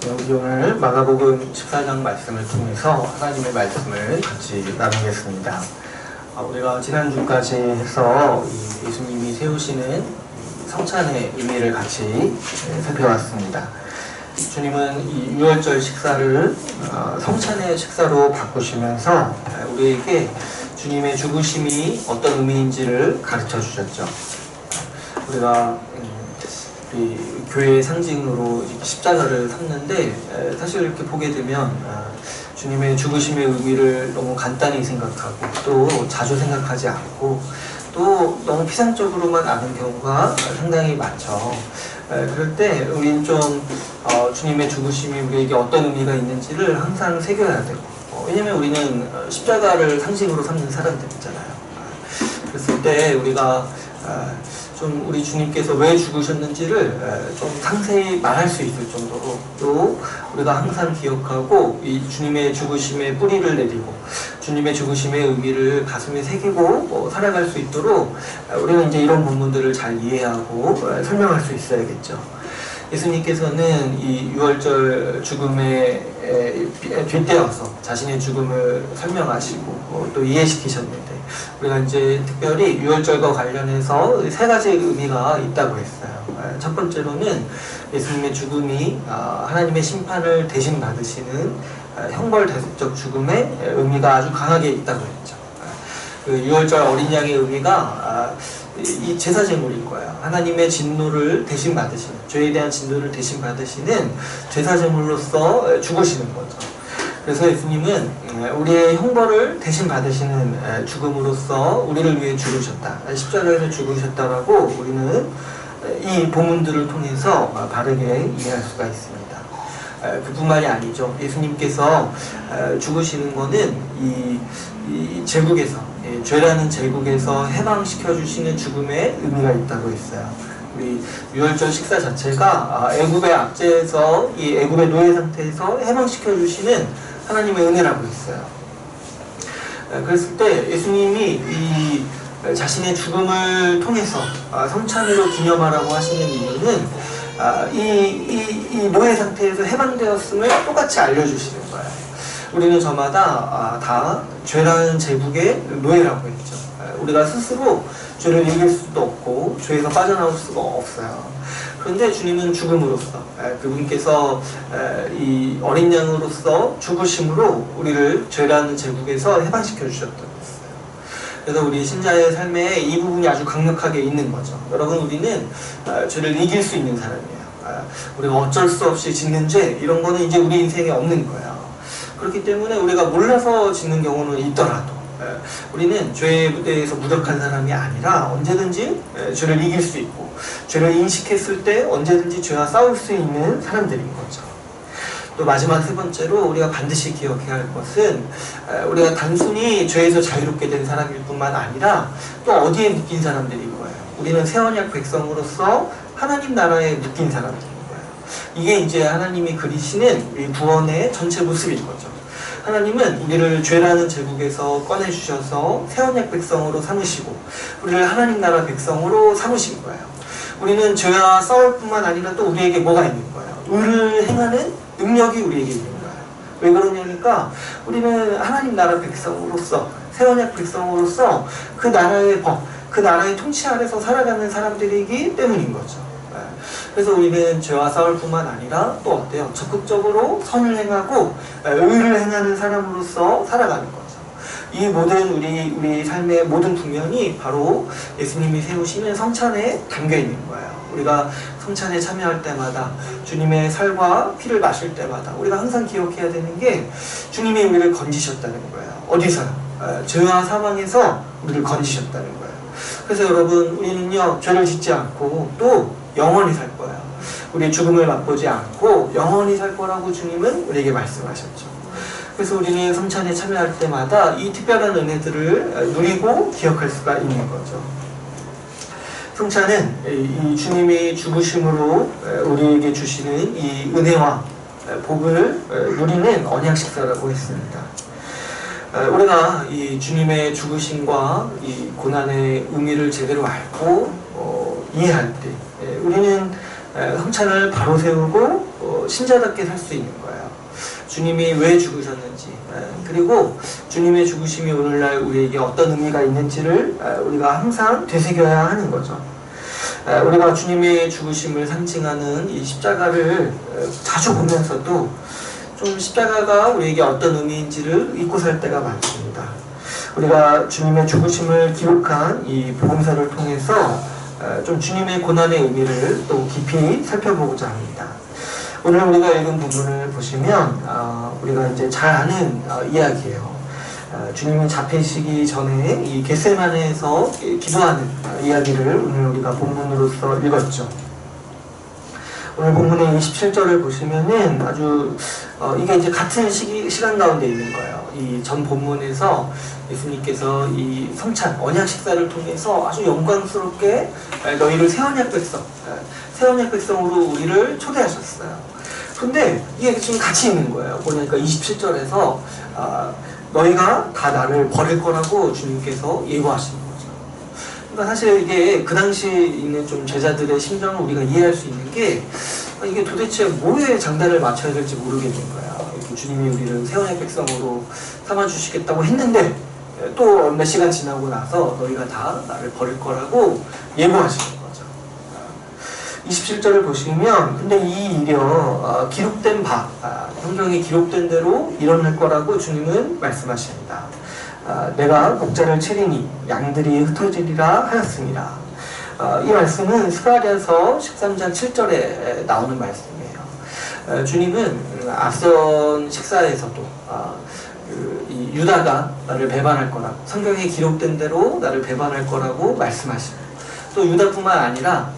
우리 오늘 마가복음 14장 말씀을 통해서 하나님의 말씀을 같이 나누겠습니다. 우리가 지난주까지 해서 예수님이 세우시는 성찬의 의미를 같이 살펴봤습니다. 주님은 이 유월절 식사를 성찬의 식사로 바꾸시면서 우리에게 주님의 죽으심이 어떤 의미인지를 가르쳐 주셨죠. 우리가 우리 교회의 상징으로 십자가를 삼는데 사실 이렇게 보게 되면 주님의 죽으심의 의미를 너무 간단히 생각하고 또 자주 생각하지 않고 또 너무 피상적으로만 아는 경우가 상당히 많죠. 그럴 때 우리는 좀 주님의 죽으심이 우리에게 어떤 의미가 있는지를 항상 새겨야 되고 왜냐면 우리는 십자가를 상징으로 삼는 사람들이잖아요. 그랬을 때 우리가 좀 우리 주님께서 왜 죽으셨는지를 좀 상세히 말할 수 있을 정도로 또 우리가 항상 기억하고 이 주님의 죽으심의 뿌리를 내리고 주님의 죽으심의 의미를 가슴에 새기고 살아갈 수 있도록 우리는 이제 이런 본문들을 잘 이해하고 설명할 수 있어야겠죠. 예수님께서는 이 유월절 죽음에 뒷대어서 자신의 죽음을 설명하시고 또 이해시키셨는데 우리가 이제 특별히 유월절과 관련해서 세 가지 의미가 있다고 했어요. 첫 번째로는 예수님의 죽음이 하나님의 심판을 대신 받으시는 형벌대속적 죽음의 의미가 아주 강하게 있다고 했죠. 그 유월절 어린 양의 의미가 이 제사 제물일 거예요. 하나님의 진노를 대신 받으시는, 죄에 대한 진노를 대신 받으시는 제사 제물로서 죽으시는 거죠. 그래서 예수님은 우리의 형벌을 대신 받으시는 죽음으로써 우리를 위해 죽으셨다. 십자가에서 죽으셨다라고 우리는 이 본문들을 통해서 바르게 이해할 수가 있습니다. 그뿐만이 아니죠. 예수님께서 죽으시는 거는 이 제국에서 죄라는 제국에서 해방시켜 주시는 죽음의 의미가 있다고 했어요. 우리 유월절 식사 자체가 애굽의 압제에서 이 애굽의 노예 상태에서 해방시켜 주시는 하나님의 은혜라고 했어요. 그랬을 때 예수님이 이 자신의 죽음을 통해서 성찬으로 기념하라고 하시는 이유는 이 노예 상태에서 해방되었음을 똑같이 알려주시는 거예요. 우리는 저마다 다 죄라는 제국의 노예라고 했죠. 우리가 스스로 죄를 이길 수도 없고 죄에서 빠져나올 수가 없어요. 그런데 주님은 죽음으로써 그분께서 이 어린 양으로서 죽으심으로 우리를 죄라는 제국에서 해방시켜 주셨다고 했어요. 그래서 우리 신자의 삶에 이 부분이 아주 강력하게 있는 거죠. 여러분, 우리는 죄를 이길 수 있는 사람이에요. 우리가 어쩔 수 없이 짓는 죄 이런 거는 이제 우리 인생에 없는 거예요. 그렇기 때문에 우리가 몰라서 짓는 경우는 있더라도 우리는 죄의 무대에서 무력한 사람이 아니라 언제든지 죄를 이길 수 있고 죄를 인식했을 때 언제든지 죄와 싸울 수 있는 사람들인 거죠. 또 마지막 세 번째로 우리가 반드시 기억해야 할 것은 우리가 단순히 죄에서 자유롭게 된 사람일 뿐만 아니라 또 어디에 묶인 사람들인 거예요. 우리는 새 언약 백성으로서 하나님 나라에 묶인 사람들인 거예요. 이게 이제 하나님이 그리시는 이 구원의 전체 모습인 거죠. 하나님은 우리를 죄라는 제국에서 꺼내주셔서 새 언약 백성으로 삼으시고 우리를 하나님 나라 백성으로 삼으신 거예요. 우리는 죄와 싸울 뿐만 아니라 또 우리에게 뭐가 있는 거예요? 의를 행하는 능력이 우리에게 있는 거예요. 왜 그러냐니까 우리는 하나님 나라 백성으로서 새 언약 백성으로서 그 나라의 법, 그 나라의 통치 아래서 살아가는 사람들이기 때문인 거죠. 그래서 우리는 죄와 싸울 뿐만 아니라 또 어때요? 적극적으로 선을 행하고 의를 행하는 사람으로서 살아가는 거죠. 이 모든 우리 삶의 모든 국면이 바로 예수님이 세우시는 성찬에 담겨 있는 거예요. 우리가 성찬에 참여할 때마다 주님의 살과 피를 마실 때마다 우리가 항상 기억해야 되는 게 주님이 우리를 건지셨다는 거예요. 어디서요? 죄와 사망에서 우리를 건지셨다는 거예요. 그래서 여러분, 우리는요 죄를 짓지 않고 또 영원히 살 거예요. 우리 죽음을 맛보지 않고 영원히 살 거라고 주님은 우리에게 말씀하셨죠. 그래서 우리는 성찬에 참여할 때마다 이 특별한 은혜들을 누리고 기억할 수가 있는 거죠. 성찬은 이 주님이 죽으심으로 우리에게 주시는 이 은혜와 복을 누리는 언약 식사라고 했습니다. 우리가 이 주님의 죽으심과 이 고난의 의미를 제대로 알고 이해할 때 우리는 성찬을 바로 세우고 신자답게 살 수 있는 거예요. 주님이 왜 죽으셨는지, 그리고 주님의 죽으심이 오늘날 우리에게 어떤 의미가 있는지를 우리가 항상 되새겨야 하는 거죠. 우리가 주님의 죽으심을 상징하는 이 십자가를 자주 보면서도 좀 십자가가 우리에게 어떤 의미인지를 잊고 살 때가 많습니다. 우리가 주님의 죽으심을 기록한 이 복음서를 통해서 좀 주님의 고난의 의미를 또 깊이 살펴보고자 합니다. 오늘 우리가 읽은 부분을 보시면 우리가 이제 잘 아는 이야기예요. 주님이 잡히시기 전에 이 겟세마네에서 기도하는 이야기를 오늘 우리가 본문으로서 읽었죠. 오늘 본문의 27절을 보시면은 아주 이게 이제 같은 시간 가운데 있는 거예요. 이 전 본문에서 예수님께서 이 성찬 언약 식사를 통해서 아주 영광스럽게 너희를 새 언약 백성으로 우리를 초대하셨어요. 근데 이게 지금 같이 있는 거예요. 보니까 27절에서 너희가 다 나를 버릴 거라고 주님께서 예고하시는 거죠. 그러니까 사실 이게 그 당시 있는 좀 제자들의 심정을 우리가 이해할 수 있는 게 이게 도대체 뭐에 장단을 맞춰야 될지 모르겠는 거야. 주님이 우리를 새 언약 백성으로 삼아주시겠다고 했는데 또 몇 시간 지나고 나서 너희가 다 나를 버릴 거라고 예고하시는 거죠. 27절을 보시면 근데 이 일이요 기록된 바 성경에 기록된 대로 일어날 거라고 주님은 말씀하십니다. 내가 목자를 치리니 양들이 흩어지리라 하였습니다. 이 말씀은 스가랴서 13장 7절에 나오는 말씀이에요. 주님은 앞선 식사에서도 이 유다가 나를 배반할 거라고 성경에 기록된 대로 나를 배반할 거라고 말씀하시고 또 유다뿐만 아니라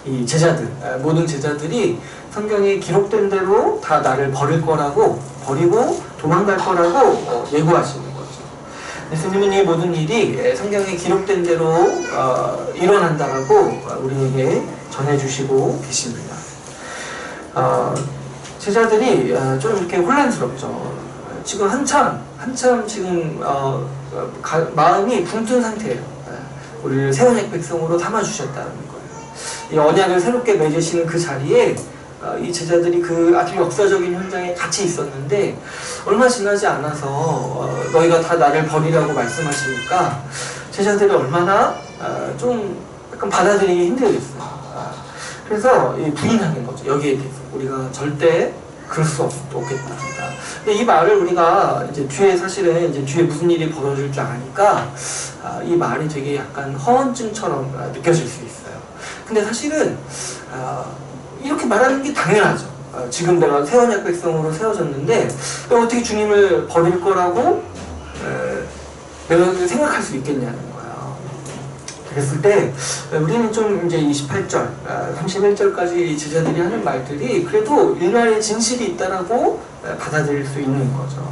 이 제자들 모든 제자들이 성경에 기록된 대로 다 나를 버리고 도망갈 거라고 예고하시는 거죠. 예수님은 이 모든 일이 성경에 기록된 대로 일어난다라고 우리에게 전해주시고 계십니다. 제자들이 좀 이렇게 혼란스럽죠. 지금 한참 지금 마음이 붕뜬 상태예요. 우리를 새 언약 백성으로 삼아주셨다는 거예요. 이 언약을 새롭게 맺으시는 그 자리에 이 제자들이 그 아주 역사적인 현장에 같이 있었는데 얼마 지나지 않아서 너희가 다 나를 버리라고 말씀하시니까 제자들이 얼마나 좀 약간 받아들이기 힘들겠어요. 그래서 부인하는 거죠. 여기에 대해서 우리가 절대 그럴 수 없겠다. 근데 이 말을 우리가 이제 뒤에 사실은 이제 뒤에 무슨 일이 벌어질 줄 아니까 이 말이 되게 약간 허언증처럼 느껴질 수 있어요. 근데 사실은 이렇게 말하는 게 당연하죠. 지금 내가 새 언약 백성으로 세워졌는데 어떻게 주님을 버릴 거라고 내가 생각할 수 있겠냐는 거예요. 그랬을 때 우리는 좀 이제 28절, 31절까지 제자들이 하는 말들이 그래도 일말의 진실이 있다라고 받아들일 수 있는 거죠.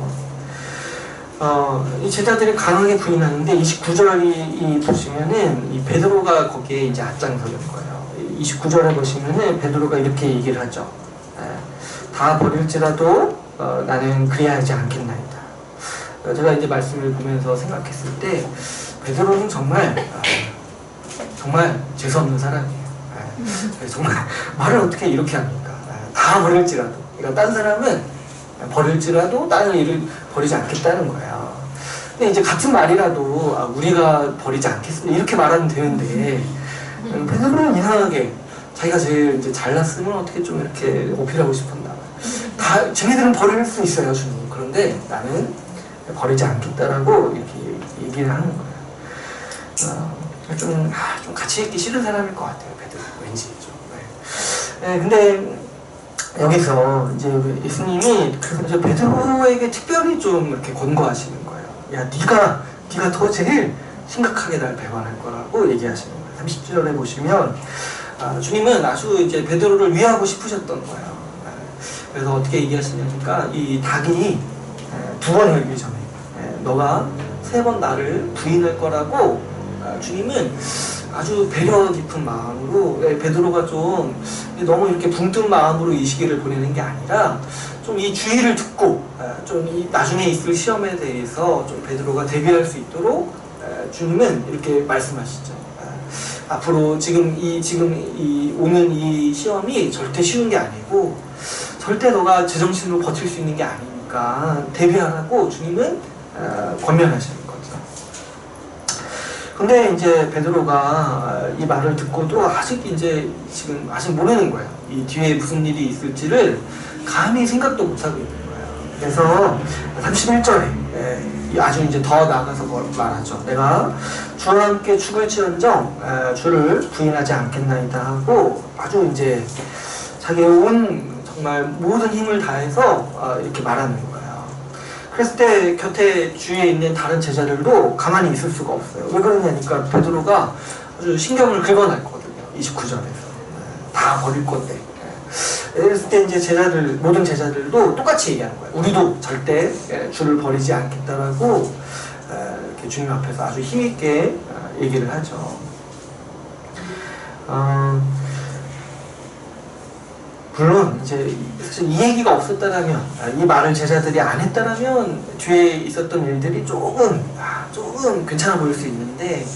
이 제자들이 강하게 부인하는데 29절이 보시면은 이 베드로가 거기에 이제 앞장서는 거예요. 29절에 보시면은 베드로가 이렇게 얘기를 하죠. 다 버릴지라도 나는 그리하지 않겠나이다. 제가 이제 말씀을 보면서 생각했을 때 베드로는 정말 재수없는 사람이에요. 정말 말을 어떻게 이렇게 합니까? 다 버릴지라도. 그러니까 딴 사람은 버릴지라도 나는 이를 버리지 않겠다는 거예요. 근데 이제 같은 말이라도 우리가 버리지 않겠습니다. 이렇게 말하면 되는데 베드로는 이상하게 자기가 제일 이제 잘났으면 어떻게 좀 이렇게 어필하고 싶었나. 다 쟤네들은 버릴 수 있어요, 주님. 그런데 나는 버리지 않겠다라고 이렇게 얘기를 하는 거예요. 좀 같이 있기 싫은 사람일 것 같아요, 베드로. 왠지 좀. 네, 근데 여기서 이제 예수님이 그래서 베드로에게 특별히 좀 이렇게 권고하시는 거예요. 야, 네가 더 제일 심각하게 날 배반할 거라고 얘기하시는 거예요. 30절에 보시면 주님은 아주 이제 베드로를 위하고 싶으셨던 거예요. 그래서 어떻게 얘기하시냐니까 이 닭이 두 번 열기 전에 너가 3번 나를 부인할 거라고 주님은 아주 배려 깊은 마음으로 베드로가 좀 너무 이렇게 붕뜬 마음으로 이 시기를 보내는 게 아니라 좀 이 주의를 듣고 좀 이 나중에 있을 시험에 대해서 좀 베드로가 대비할 수 있도록 주님은 이렇게 말씀하시죠. 앞으로 지금 오는 이 시험이 절대 쉬운 게 아니고 절대 너가 제정신으로 버틸 수 있는 게 아니니까 대비하라고 주님은 권면하시는 거죠. 근데 이제 베드로가 이 말을 듣고도 아직 모르는 거예요. 이 뒤에 무슨 일이 있을지를 감히 생각도 못하고 있는 거예요. 그래서 31절에 아주 이제 더 나아가서 말하죠. 내가 주와 함께 죽을지언정 주를 부인하지 않겠나이다 하고 아주 이제 자기의 온 정말 모든 힘을 다해서 이렇게 말하는 거예요. 그랬을 때 곁에 주위에 있는 다른 제자들도 가만히 있을 수가 없어요. 왜 그러냐니까 베드로가 아주 신경을 긁어놨거든요. 29절에서 다 버릴 건데. 그랬을 때 이제 모든 제자들도 똑같이 얘기하는 거예요. 우리도 절대 주를 버리지 않겠다라고 이렇게 주님 앞에서 아주 힘있게 얘기를 하죠. 물론 이제 사실 이 얘기가 없었다라면, 이 말을 제자들이 안 했다라면 뒤에 있었던 일들이 조금 괜찮아 보일 수 있는데,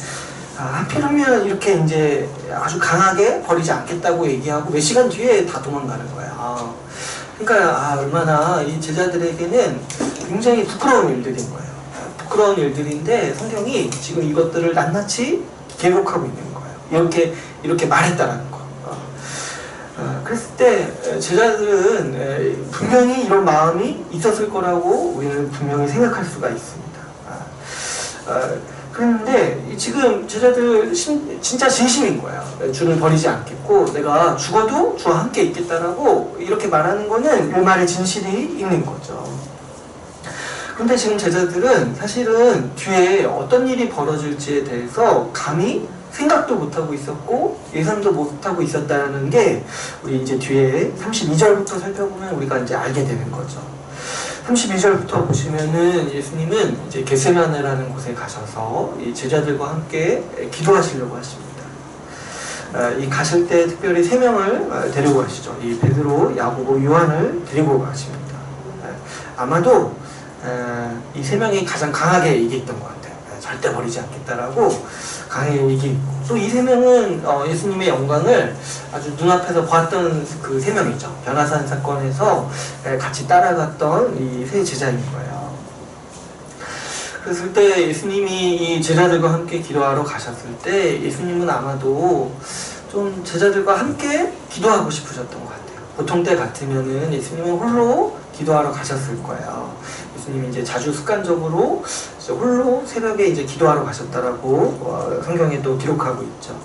하필이면 이렇게 이제 아주 강하게 버리지 않겠다고 얘기하고 몇 시간 뒤에 다 도망가는 거야. 그러니까 얼마나 이 제자들에게는 굉장히 부끄러운 일들인 거예요. 부끄러운 일들인데 성경이 지금 이것들을 낱낱이 기록하고 있는 거예요. 이렇게 말했다라는 거. 그랬을 때 제자들은 분명히 이런 마음이 있었을 거라고 우리는 분명히 생각할 수가 있습니다. 그런데 지금 제자들 진짜 진심인 거예요. 주를 버리지 않겠고 내가 죽어도 주와 함께 있겠다라고 이렇게 말하는 거는 그 말에 진실이 있는 거죠. 그런데 지금 제자들은 사실은 뒤에 어떤 일이 벌어질지에 대해서 감히 생각도 못하고 있었고 예상도 못하고 있었다는 게 우리 이제 뒤에 32절부터 살펴보면 우리가 이제 알게 되는 거죠. 32절부터 보시면은 예수님은 이제 겟세마네라는 곳에 가셔서 이 제자들과 함께 기도하시려고 하십니다. 이 가실 때 특별히 세 명을 데리고 가시죠. 이 베드로, 야고보, 요한을 데리고 가십니다. 아마도 이 세 명이 가장 강하게 얘기했던 것 같아요. 절대 버리지 않겠다라고 강하게 얘기했고, 또 이 세 명은 예수님의 영광을 아주 눈앞에서 봤던 그 세 명이죠. 변화산 사건에서 같이 따라갔던 이 세 제자인 거예요. 그랬을 때 예수님이 이 제자들과 함께 기도하러 가셨을 때 예수님은 아마도 좀 제자들과 함께 기도하고 싶으셨던 것 같아요. 보통 때 같으면은 예수님은 홀로 기도하러 가셨을 거예요. 예수님이 이제 자주 습관적으로 홀로 새벽에 이제 기도하러 가셨다라고 성경에 또 기록하고 있죠.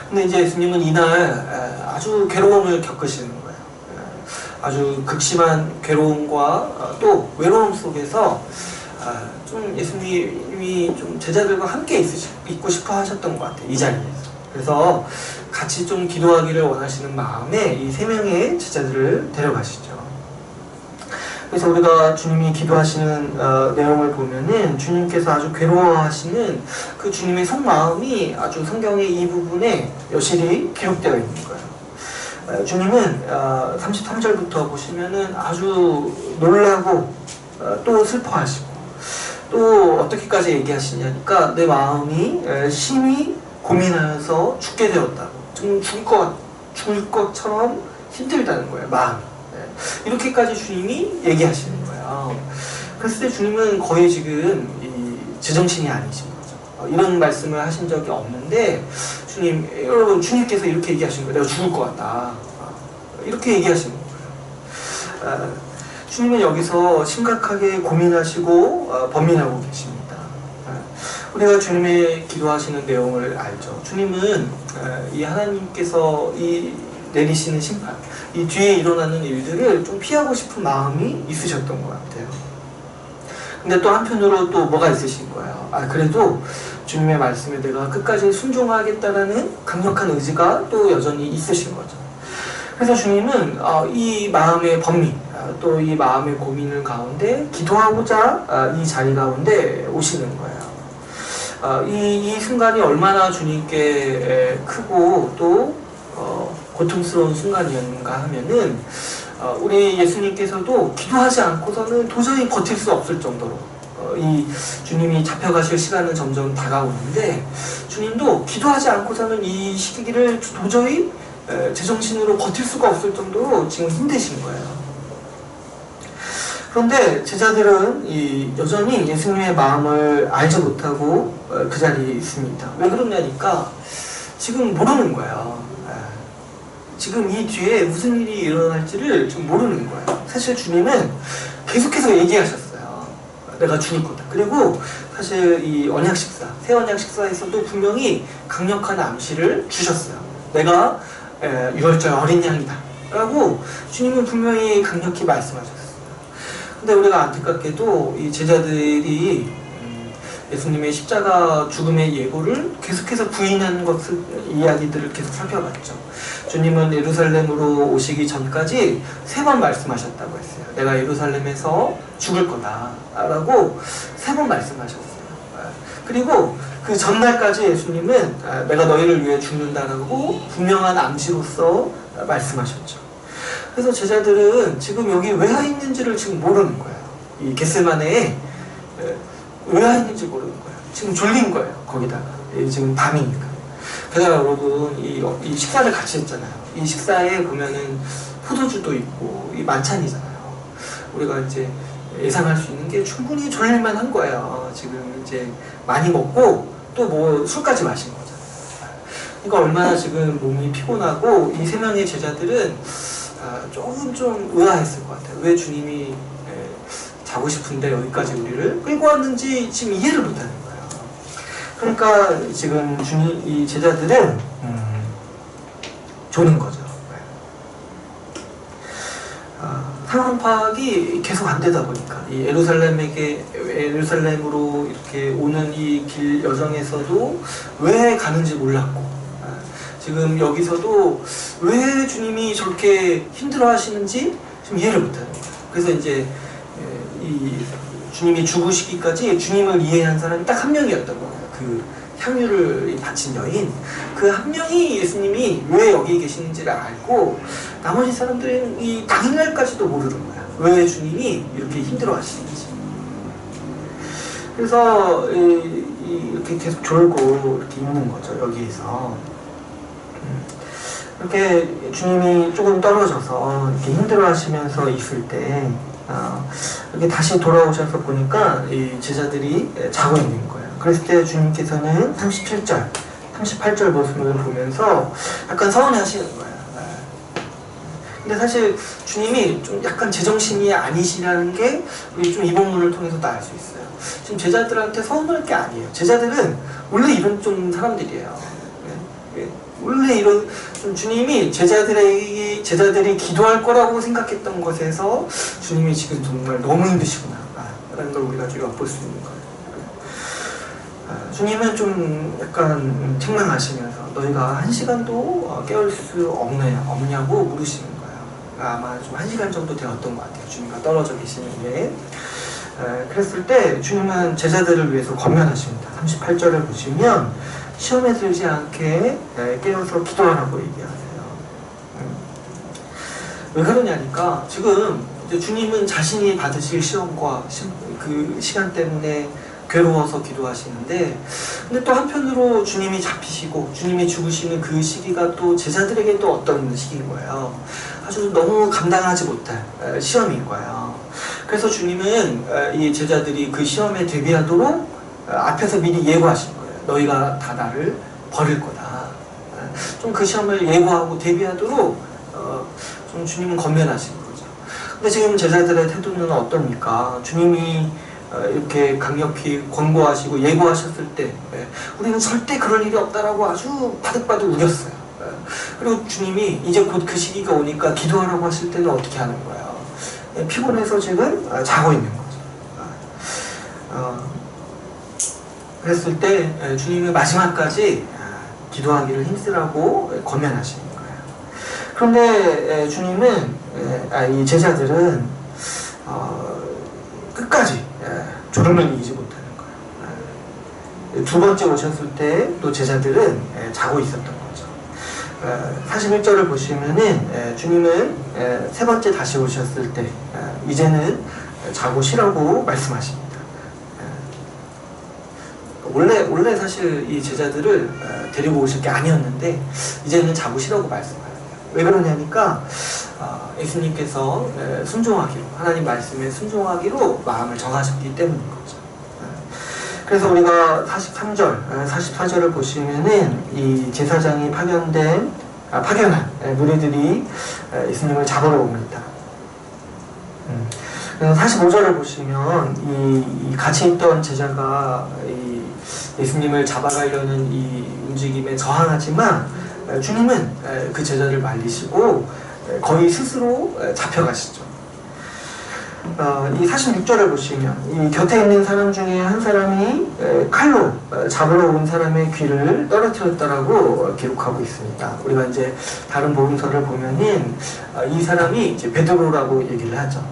근데 이제 예수님은 이날 아주 괴로움을 겪으시는 거예요. 아주 극심한 괴로움과 또 외로움 속에서 좀 예수님이 좀 제자들과 함께 있고 싶어 하셨던 것 같아요. 이 자리에서. 그래서 같이 좀 기도하기를 원하시는 마음에 이 세 명의 제자들을 데려가시죠. 그래서 우리가 주님이 기도하시는 내용을 보면은 주님께서 아주 괴로워하시는 그 주님의 속마음이 아주 성경의 이 부분에 여실히 기록되어 있는 거예요. 주님은 33절부터 보시면은 아주 놀라고 또 슬퍼하시고 또 어떻게까지 얘기하시냐니까 내 마음이 심히 고민하여서 죽게 되었다고, 좀 죽을 것처럼 힘들다는 거예요, 마음이. 이렇게까지 주님이 얘기하시는 거예요. 그랬을 때 주님은 거의 지금 제정신이 아니신 거죠. 이런 말씀을 하신 적이 없는데 여러분 주님께서 이렇게 얘기하신 거예요. 내가 죽을 것 같다. 이렇게 얘기하시는 거예요. 주님은 여기서 심각하게 고민하시고 번민하고 계십니다. 우리가 주님의 기도하시는 내용을 알죠. 주님은 이 하나님께서 내리시는 심판, 이 뒤에 일어나는 일들을 좀 피하고 싶은 마음이 있으셨던 것 같아요. 근데 또 한편으로 또 뭐가 있으신 거예요. 그래도 주님의 말씀에 내가 끝까지 순종하겠다라는 강력한 의지가 또 여전히 있으신 거죠. 그래서 주님은 이 마음의 번민, 또 이 마음의 고민을 가운데 기도하고자 이 자리 가운데 오시는 거예요. 이 순간이 얼마나 주님께 크고 또 고통스러운 순간이었는가 하면은 우리 예수님께서도 기도하지 않고서는 도저히 버틸 수 없을 정도로 이 주님이 잡혀가실 시간은 점점 다가오는데 주님도 기도하지 않고서는 이 시기를 도저히 제정신으로 버틸 수가 없을 정도로 지금 힘드신 거예요. 그런데 제자들은 여전히 예수님의 마음을 알지 못하고 그 자리에 있습니다. 왜 그러냐니까 지금 모르는 거예요. 지금 이 뒤에 무슨 일이 일어날지를 지금 모르는 거예요. 사실 주님은 계속해서 얘기하셨어요. 내가 죽을 거다. 그리고 사실 이 언약 식사, 새 언약 식사에서도 분명히 강력한 암시를 주셨어요. 내가 6월절 어린 양이다 라고 주님은 분명히 강력히 말씀하셨어요. 근데 우리가 안타깝게도 이 제자들이 예수님의 십자가 죽음의 예고를 계속해서 부인하는 이야기들을 계속 살펴봤죠. 주님은 예루살렘으로 오시기 전까지 3번 말씀하셨다고 했어요. 내가 예루살렘에서 죽을 거다 라고 3번 말씀하셨어요. 그리고 그 전날까지 예수님은 내가 너희를 위해 죽는다라고 분명한 암시로서 말씀하셨죠. 그래서 제자들은 지금 여기 왜 와 있는지를 지금 모르는 거예요. 이 겟세마네에 왜 와 있는지 모르는 거예요. 지금 졸린 거예요. 거기다가 지금 밤이니까. 게다가 여러분 이 식사를 같이 했잖아요. 이 식사에 보면은 포도주도 있고 이 만찬이잖아요. 우리가 이제 예상할 수 있는 게 충분히 졸릴만 한 거예요. 지금 이제 많이 먹고 또 뭐 술까지 마신 거잖아요. 그러니까 얼마나 지금 몸이 피곤하고 이 3명의 제자들은 조금 좀 의아했을 것 같아요. 왜 주님이 자고 싶은데 여기까지 우리를 끌고 왔는지 지금 이해를 못하는 거예요. 그러니까 지금 이 제자들은 조는 거죠. 상황 파악이 계속 안 되다 보니까 이 예루살렘으로 이렇게 오는 이 길 여정에서도 왜 가는지 몰랐고, 지금 여기서도 왜 주님이 저렇게 힘들어 하시는지 좀 이해를 못하는 거예요. 그래서 이제 이 주님이 죽으시기까지 주님을 이해한 사람이 딱 한 명이었던 거예요. 그 향유를 바친 여인, 그 한 명이 예수님이 왜 여기 계시는지를 알고 나머지 사람들은 이 당일날까지도 모르는 거야. 왜 주님이 이렇게 힘들어 하시는지. 그래서 이렇게 계속 졸고 이렇게 있는 거죠. 여기에서 이렇게 주님이 조금 떨어져서 이렇게 힘들어 하시면서 있을 때 이렇게 다시 돌아오셔서 보니까 이 제자들이 자고 있는 거예요. 그랬을 때 주님께서는 38절 모습을 보면서 약간 서운해 하시는 거예요. 근데 사실 주님이 좀 약간 제정신이 아니시라는 게 우리 좀 이 본문을 통해서도 알 수 있어요. 지금 제자들한테 서운할 게 아니에요. 제자들은 원래 이런 좀 사람들이에요. 원래 이런 좀 주님이 제자들이 기도할 거라고 생각했던 것에서 주님이 지금 정말 너무 힘드시구나 라는 걸 우리가 좀 엿볼 수 있는 거예요. 주님은 좀 약간 책망하시면서 너희가 1시간도 깨울 수 없냐고 물으시는 거예요. 아마 좀 1시간 정도 되었던 것 같아요. 주님과 떨어져 계시는 게. 그랬을 때 주님은 제자들을 위해서 권면하십니다. 38절을 보시면 시험에 들지 않게 깨어서 기도하라고 얘기하세요. 왜 그러냐니까 지금 주님은 자신이 받으실 시험과 그 시간 때문에 괴로워서 기도하시는데, 근데 또 한편으로 주님이 잡히시고 주님이 죽으시는 그 시기가 또 제자들에게 또 어떤 시기인 거예요. 아주 너무 감당하지 못할 시험인 거예요. 그래서 주님은 이 제자들이 그 시험에 대비하도록 앞에서 미리 예고하신 거예요. 너희가 다 나를 버릴 거다. 좀 그 시험을 예고하고 대비하도록 좀 주님은 권면하신 거죠. 근데 지금 제자들의 태도는 어떻습니까? 주님이 이렇게 강력히 권고하시고 예고하셨을 때 우리는 절대 그럴 일이 없다라고 아주 바득바득 우겼어요. 그리고 주님이 이제 곧 그 시기가 오니까 기도하라고 하실 때는 어떻게 하는 거예요? 피곤해서 지금 자고 있는 거죠. 그랬을 때 주님이 마지막까지 기도하기를 힘쓰라고 권면하시는 거예요. 그런데 주님은 이 제자들은 끝까지 졸음을 이기지 못하는 거예요. 2번째 오셨을 때 또 제자들은 자고 있었던 거죠. 41절을 보시면은 주님은 3번째 다시 오셨을 때 이제는 자고 쉬라고 말씀하십니다. 원래 사실 이 제자들을 데리고 오실 게 아니었는데 이제는 자고 쉬라고 말씀하세요. 왜 그러냐니까 예수님께서 순종하기로, 하나님 말씀에 순종하기로 마음을 정하셨기 때문인 거죠. 그래서 우리가 43절, 44절을 보시면은 이 제사장이 파견한 무리들이 예수님을 잡으러 옵니다. 그래서 45절을 보시면 이 같이 있던 제자가 이 예수님을 잡아가려는 이 움직임에 저항하지만 주님은 그 제자를 말리시고 거의 스스로 잡혀가시죠. 이 46절을 보시면 이 곁에 있는 사람 중에 한 사람이 칼로 잡으러 온 사람의 귀를 떨어뜨렸다라고 기록하고 있습니다. 우리가 이제 다른 복음서를 보면은 이 사람이 이제 베드로라고 얘기를 하죠.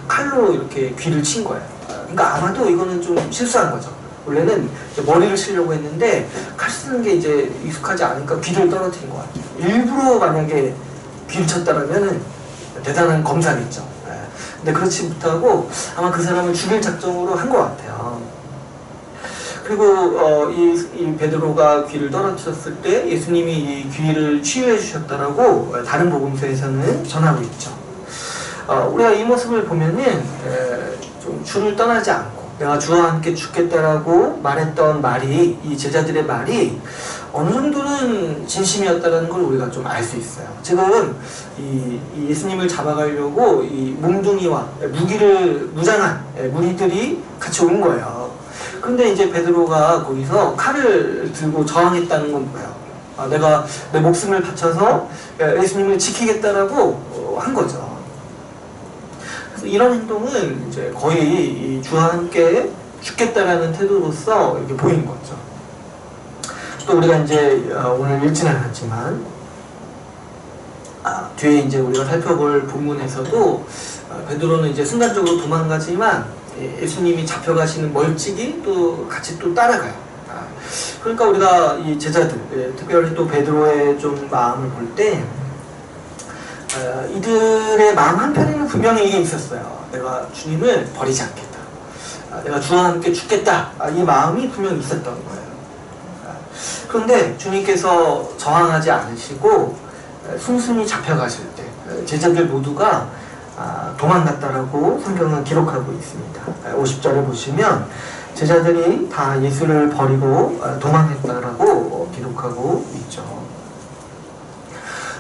칼로 이렇게 귀를 친 거예요. 그러니까 아마도 이거는 좀 실수한 거죠. 원래는 머리를 치려고 했는데 칼 쓰는 게 이제 익숙하지 않으니까 귀를 떨어뜨린 것 같아요. 일부러 만약에 귀를 쳤다라면은 대단한 검사겠죠. 근데 그렇지 못하고 아마 그 사람을 죽일 작정으로 한 것 같아요. 그리고 이 베드로가 귀를 떨어뜨렸을 때 예수님이 이 귀를 치유해 주셨다라고 다른 복음서에서는 전하고 있죠. 우리가 이 모습을 보면은 좀 주를 떠나지 않고 내가 주와 함께 죽겠다라고 말했던 말이, 이 제자들의 말이 어느 정도는 진심이었다는 걸 우리가 좀 알 수 있어요. 지금 이 예수님을 잡아가려고 이 몽둥이와 무장한 무리들이 같이 온 거예요. 그런데 이제 베드로가 거기서 칼을 들고 저항했다는 건 뭐예요? 내가 내 목숨을 바쳐서 예수님을 지키겠다라고 한 거죠. 그래서 이런 행동은 이제 거의 주와 함께 죽겠다라는 태도로서 이렇게 보인 거죠. 또 우리가 이제 오늘 읽지는 않았지만 뒤에 이제 우리가 살펴볼 본문에서도 베드로는 이제 순간적으로 도망가지만 예수님이 잡혀가시는 멀찍이 또 같이 또 따라가요. 그러니까 우리가 이 제자들, 특별히 또 베드로의 좀 마음을 볼 때 이들의 마음 한편에는 분명히 이게 있었어요. 내가 주님을 버리지 않겠다. 내가 주와 함께 죽겠다. 이 마음이 분명히 있었던 거예요. 그런데 주님께서 저항하지 않으시고 순순히 잡혀가실 때 제자들 모두가 도망갔다라고 성경은 기록하고 있습니다. 50절에 보시면 제자들이 다 예수를 버리고 도망했다라고 기록하고 있죠.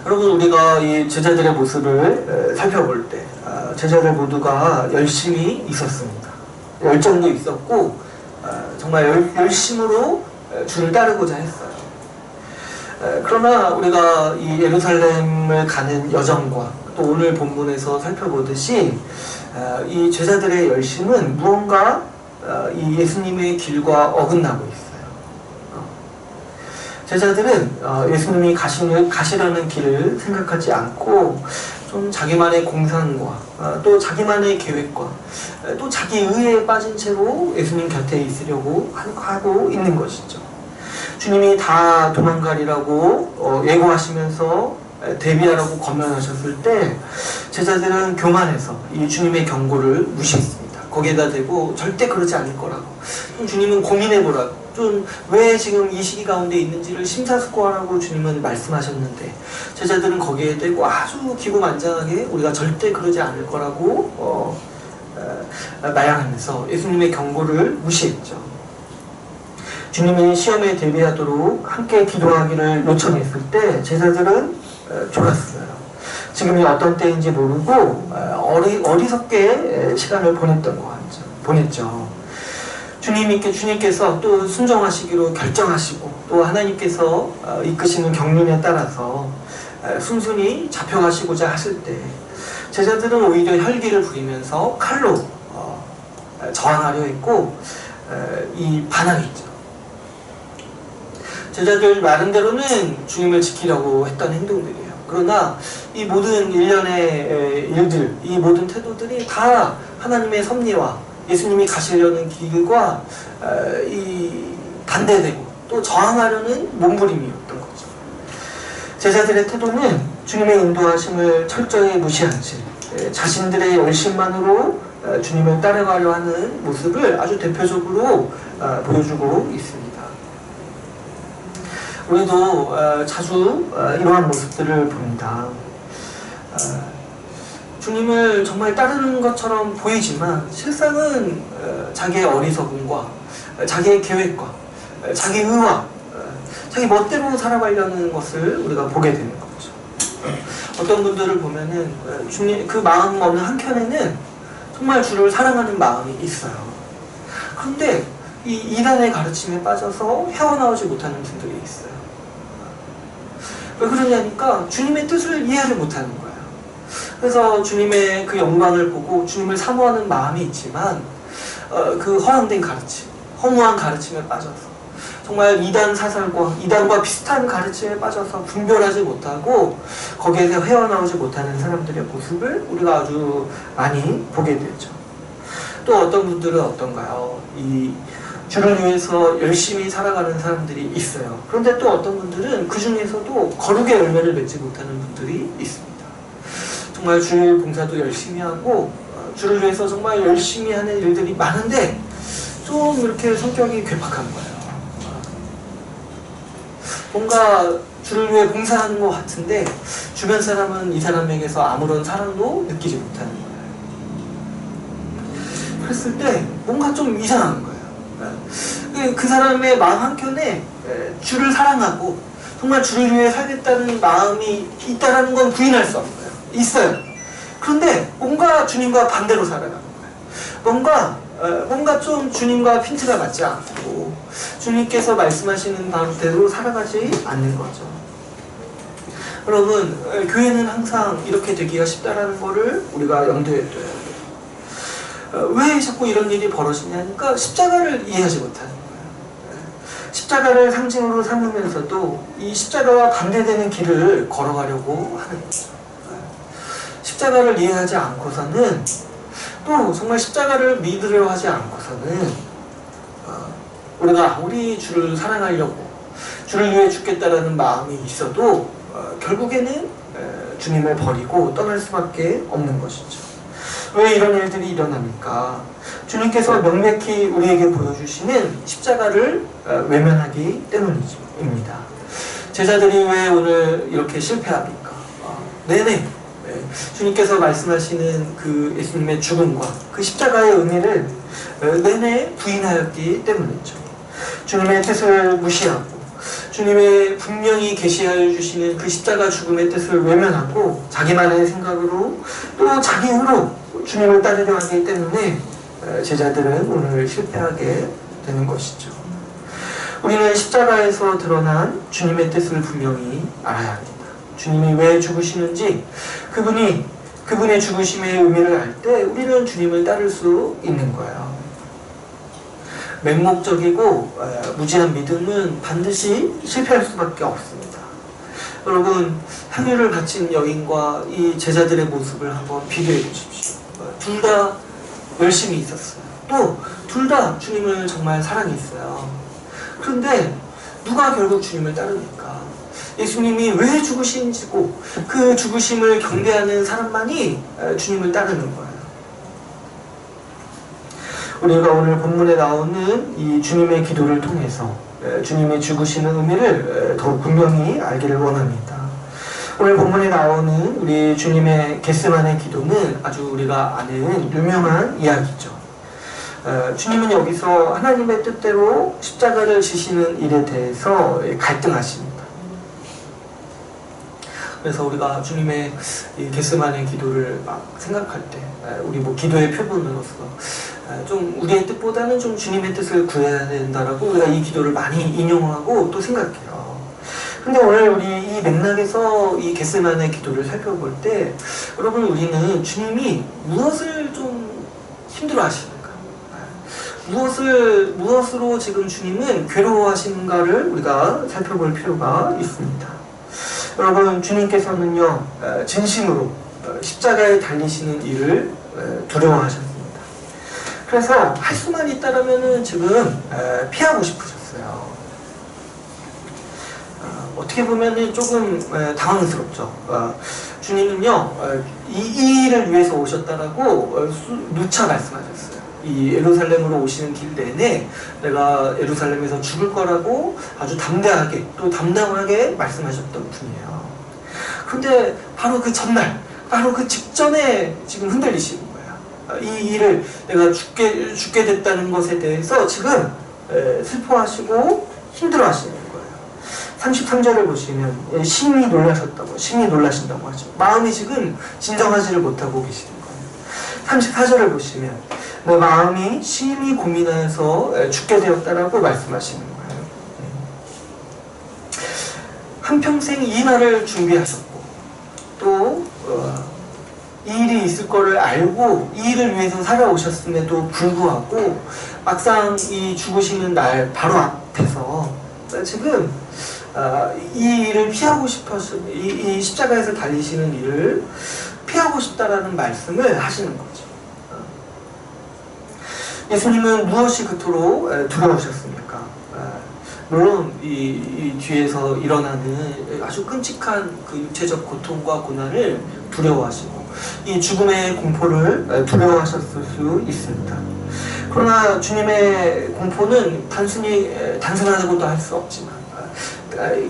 여러분, 우리가 이 제자들의 모습을 살펴볼 때 제자들 모두가 열심히 있었습니다. 열정도 있었고 정말 열심으로 주를 따르고자 했어요. 그러나 우리가 이 예루살렘을 가는 여정과 또 오늘 본문에서 살펴보듯이 이 제자들의 열심은 무언가 이 예수님의 길과 어긋나고 있어요. 제자들은 예수님이 가시려는 길을 생각하지 않고 좀 자기만의 공산과 또 자기만의 계획과 또 자기 의에 빠진 채로 예수님 곁에 있으려고 하고 있는 것이죠. 주님이 다 도망가리라고 예고하시면서 대비하라고 권면하셨을 때 제자들은 교만해서 이 주님의 경고를 무시했습니다. 거기에다 대고 절대 그러지 않을 거라고. 주님은 고민해보라고. 좀 왜 지금 이 시기 가운데 있는지를 심사숙고하라고 주님은 말씀하셨는데 제자들은 거기에 대고 아주 기고만장하게 우리가 절대 그러지 않을 거라고 마양하면서 예수님의 경고를 무시했죠. 주님이 시험에 대비하도록 함께 기도하기를 요청했을 때 제자들은 졸았어요. 지금이 어떤 때인지 모르고 어리석게 시간을 보냈죠. 주님께서 또 순종하시기로 결정하시고 또 하나님께서 이끄시는 경륜에 따라서 순순히 잡혀가시고자 하실 때 제자들은 오히려 혈기를 부리면서 칼로 저항하려 했고 반항했죠. 제자들 나름대로는 주님을 지키려고 했던 행동들이에요. 그러나 이 모든 일련의 일들, 이 모든 태도들이 다 하나님의 섭리와 예수님이 가시려는 길과 반대되고 또 저항하려는 몸부림이었던 거죠. 제자들의 태도는 주님의 인도하심을 철저히 무시한 채 자신들의 열심만으로 주님을 따라가려 하는 모습을 아주 대표적으로 보여주고 있습니다. 우리도 자주 이러한 모습들을 봅니다. 주님을 정말 따르는 것처럼 보이지만 실상은 자기의 어리석음과 자기의 계획과 자기 의와 자기 멋대로 살아가려는 것을 우리가 보게 되는 거죠. 어떤 분들을 보면은 주님 그 마음 어느 한켠에는 정말 주를 사랑하는 마음이 있어요. 그런데 이 이단의 가르침에 빠져서 헤어나오지 못하는 분들이 있어요. 왜 그러냐니까 주님의 뜻을 이해를 못하는 거예요. 그래서 주님의 그 영광을 보고 주님을 사모하는 마음이 있지만 그 허황된 가르침, 허무한 가르침에 빠져서 정말 이단 사설과 이단과 비슷한 가르침에 빠져서 분별하지 못하고 거기에서 헤어나오지 못하는 사람들의 모습을 우리가 아주 많이 보게 되죠. 또 어떤 분들은 어떤가요? 이 주를 위해서 열심히 살아가는 사람들이 있어요. 그런데 또 어떤 분들은 그 중에서도 거룩의 열매를 맺지 못하는 분들이 있습니다. 정말 주일 봉사도 열심히 하고 주를 위해서 정말 열심히 하는 일들이 많은데 좀 이렇게 성격이 괴팍한 거예요. 뭔가 주를 위해 봉사하는 것 같은데 주변 사람은 이 사람에게서 아무런 사랑도 느끼지 못하는 거예요. 그랬을 때 뭔가 좀 이상한 거예요. 그 사람의 마음 한켠에 주를 사랑하고 정말 주를 위해 살겠다는 마음이 있다는 건 부인할 수 없어요. 있어요. 그런데 뭔가 주님과 반대로 살아가는 거예요. 뭔가 좀 주님과 핀트가 맞지 않고 주님께서 말씀하시는 바대로 살아가지 않는 거죠. 여러분, 교회는 항상 이렇게 되기가 쉽다라는 거를 우리가 염두에 둬야 돼요. 왜 자꾸 이런 일이 벌어지냐니까 십자가를 이해하지 못하는 거예요. 십자가를 상징으로 삼으면서도 이 십자가와 반대되는 길을 걸어가려고 하는 거죠. 십자가를 이해하지 않고서는 또 정말 십자가를 믿으려 하지 않고서는 우리가 아무리 주를 사랑하려고 주를 위해 죽겠다라는 마음이 있어도 결국에는 주님을 버리고 떠날 수밖에 없는 것이죠. 왜 이런 일들이 일어납니까? 주님께서 명백히 우리에게 보여주시는 십자가를 외면하기 때문입니다. 제자들이 왜 오늘 이렇게 실패합니까? 네네. 주님께서 말씀하시는 그 예수님의 죽음과 그 십자가의 의미를 내내 부인하였기 때문이죠. 주님의 뜻을 무시하고 주님의 분명히 계시하여 주시는 그 십자가 죽음의 뜻을 외면하고 자기만의 생각으로 또 자기 힘으로 주님을 따르려 하기 때문에 제자들은 오늘 실패하게 되는 것이죠. 우리는 십자가에서 드러난 주님의 뜻을 분명히 알아야 합니다. 주님이 왜 죽으시는지 그분의 죽으심의 의미를 알 때 우리는 주님을 따를 수 있는 거예요. 맹목적이고 무지한 믿음은 반드시 실패할 수밖에 없습니다. 여러분, 향유를 바친 여인과 이 제자들의 모습을 한번 비교해 보십시오. 둘 다 열심히 있었어요. 또 둘 다 주님을 정말 사랑했어요. 그런데 누가 결국 주님을 따릅니까? 예수님이 왜 죽으신지고 그 죽으심을 경배하는 사람만이 주님을 따르는 거예요. 우리가 오늘 본문에 나오는 이 주님의 기도를 통해서 주님의 죽으시는 의미를 더욱 분명히 알기를 원합니다. 오늘 본문에 나오는 우리 주님의 겟세마네 기도는 아주 우리가 아는 유명한 이야기죠. 주님은 여기서 하나님의 뜻대로 십자가를 지시는 일에 대해서 갈등하십니다. 그래서 우리가 주님의 이 겟세마네 기도를 막 생각할 때 우리 뭐 기도의 표본으로서 좀 우리의 뜻보다는 좀 주님의 뜻을 구해야 된다라고 우리가 이 기도를 많이 인용하고 또 생각해요. 근데 오늘 우리 이 맥락에서 이 겟세마네 기도를 살펴볼 때 여러분, 우리는 주님이 무엇을 좀 힘들어 하시는가, 무엇으로 지금 주님은 괴로워하시는가를 우리가 살펴볼 필요가 있습니다. 여러분, 주님께서는요 진심으로 십자가에 달리시는 일을 두려워하셨습니다. 그래서 할 수만 있다라면은 지금 피하고 싶으셨어요. 어떻게 보면은 조금 당황스럽죠. 주님은요 이 일을 위해서 오셨다라고 누차 말씀하셨어요. 이 예루살렘으로 오시는 길 내내 내가 예루살렘에서 죽을 거라고 아주 담대하게 또 담담하게 말씀하셨던 분이에요. 그런데 바로 그 전날, 바로 그 직전에 지금 흔들리시는 거예요. 이 일을 내가 죽게 됐다는 것에 대해서 지금 슬퍼하시고 힘들어하시는 거예요. 33절을 보시면 심히 놀라셨다고, 심히 놀라신다고 하죠. 마음이 지금 진정하지를 못하고 계시는 거예요. 34절을 보시면 내 마음이 심히 고민하여서 죽게 되었다라고 말씀하시는 거예요. 한평생 이 날을 준비하셨고 또 이 일이 있을 거를 알고 이 일을 위해서 살아오셨음에도 불구하고 막상 이 죽으시는 날 바로 앞에서 지금 이 일을 피하고 싶어서 이 십자가에서 달리시는 일을 피하고 싶다라는 말씀을 하시는 거죠. 예수님은 무엇이 그토록 두려우셨습니까? 물론 이 뒤에서 일어나는 아주 끔찍한 그 육체적 고통과 고난을 두려워하시고 이 죽음의 공포를 두려워하셨을 수 있습니다. 그러나 주님의 공포는 단순하다고도 할 수 없지만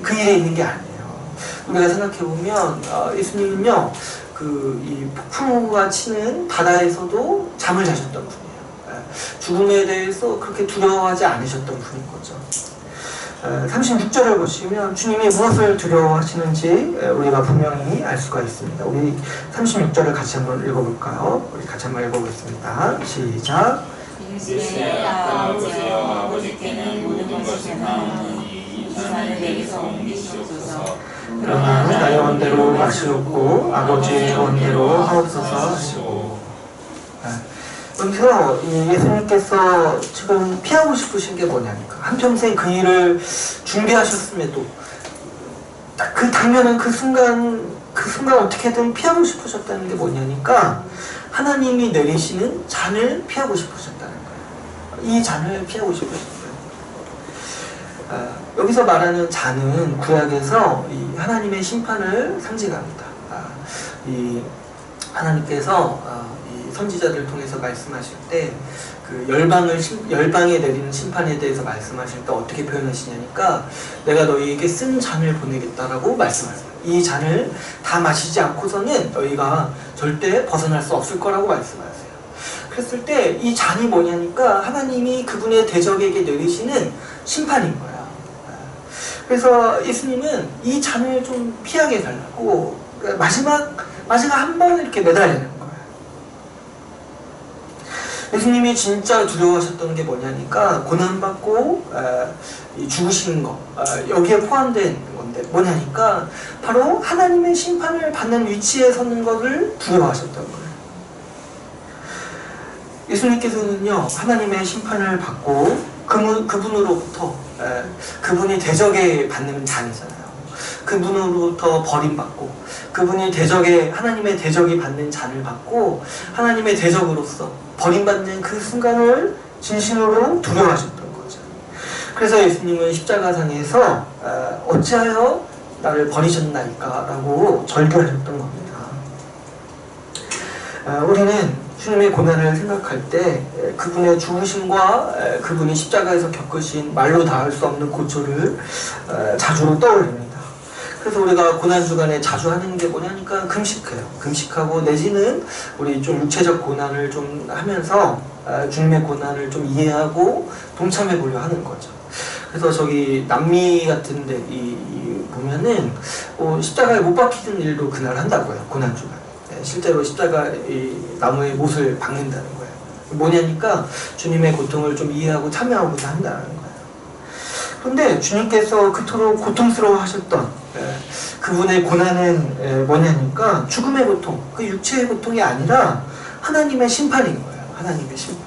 그 일에 있는 게 아니에요. 우리가 생각해보면 예수님은요 이 폭풍우가 치는 바다에서도 잠을 자셨던 분이에요. 죽음에 대해서 그렇게 두려워하지 않으셨던 분인 거죠. 36절을 보시면 주님이 무엇을 두려워하시는지 우리가 분명히 알 수가 있습니다. 우리 36절을 같이 한번 읽어볼까요? 우리 같이 한번 읽어보겠습니다. 시작. 예수야 보세요. 아버지께는 모든 것이 가능하니 이 잔을 내게서 옮기시옵소서. 그러나 나의 원대로 하시옵고 아버지의 원대로 하옵소서 하시고. 여기서 예수님께서 지금 피하고 싶으신 게 뭐냐니까 한평생 그 일을 준비하셨음에도 딱 그 당면한 그 순간 어떻게든 피하고 싶으셨다는 게 뭐냐니까 하나님이 내리시는 잔을 피하고 싶으셨다는 거예요. 이 잔을 피하고 싶으셨어요. 여기서 말하는 잔은 구약에서 이 하나님의 심판을 상징합니다. 이 하나님께서 선지자들을 통해서 말씀하실 때 그 열방에 내리는 심판에 대해서 말씀하실 때 어떻게 표현하시냐니까 내가 너희에게 쓴 잔을 보내겠다라고 말씀하세요. 이 잔을 다 마시지 않고서는 너희가 절대 벗어날 수 없을 거라고 말씀하세요. 그랬을 때 이 잔이 뭐냐니까 하나님이 그분의 대적에게 내리시는 심판인 거야. 그래서 예수님은 이 잔을 좀 피하게 해달라고 마지막 한 번 이렇게 매달리는 거예요. 예수님이 진짜 두려워하셨던 게 뭐냐니까 고난받고 죽으시는 거 여기에 포함된 건데 뭐냐니까 바로 하나님의 심판을 받는 위치에 서는 것을 두려워하셨던 거예요. 예수님께서는요 하나님의 심판을 받고 그분으로부터 그분이 대적에 받는 잔이잖아요. 그분으로부터 버림받고 그분이 하나님의 대적이 받는 잔을 받고 하나님의 대적으로서 버림받는 그 순간을 진심으로 두려워하셨던 거죠. 그래서 예수님은 십자가상에서 어찌하여 나를 버리셨나이까 라고 절규하셨던 겁니다. 우리는 주님의 고난을 생각할 때 그분의 죽으심과 그분이 십자가에서 겪으신 말로 다 할 수 없는 고초를 자주 떠올립니다. 그래서 우리가 고난주간에 자주 하는 게 뭐냐니까 금식해요. 금식하고 내지는 우리 좀 육체적 고난을 좀 하면서 주님의 고난을 좀 이해하고 동참해 보려 하는 거죠. 그래서 저기 남미 같은 데 보면은 십자가에 못 박히는 일도 그날 한다고요. 고난주간. 실제로 십자가 나무에 못을 박는다는 거예요. 뭐냐니까 주님의 고통을 좀 이해하고 참여하고자 한다는 거예요. 그런데 주님께서 그토록 고통스러워 하셨던 그분의 고난은 뭐냐니까 죽음의 고통, 그 육체의 고통이 아니라 하나님의 심판인 거예요. 하나님의 심판.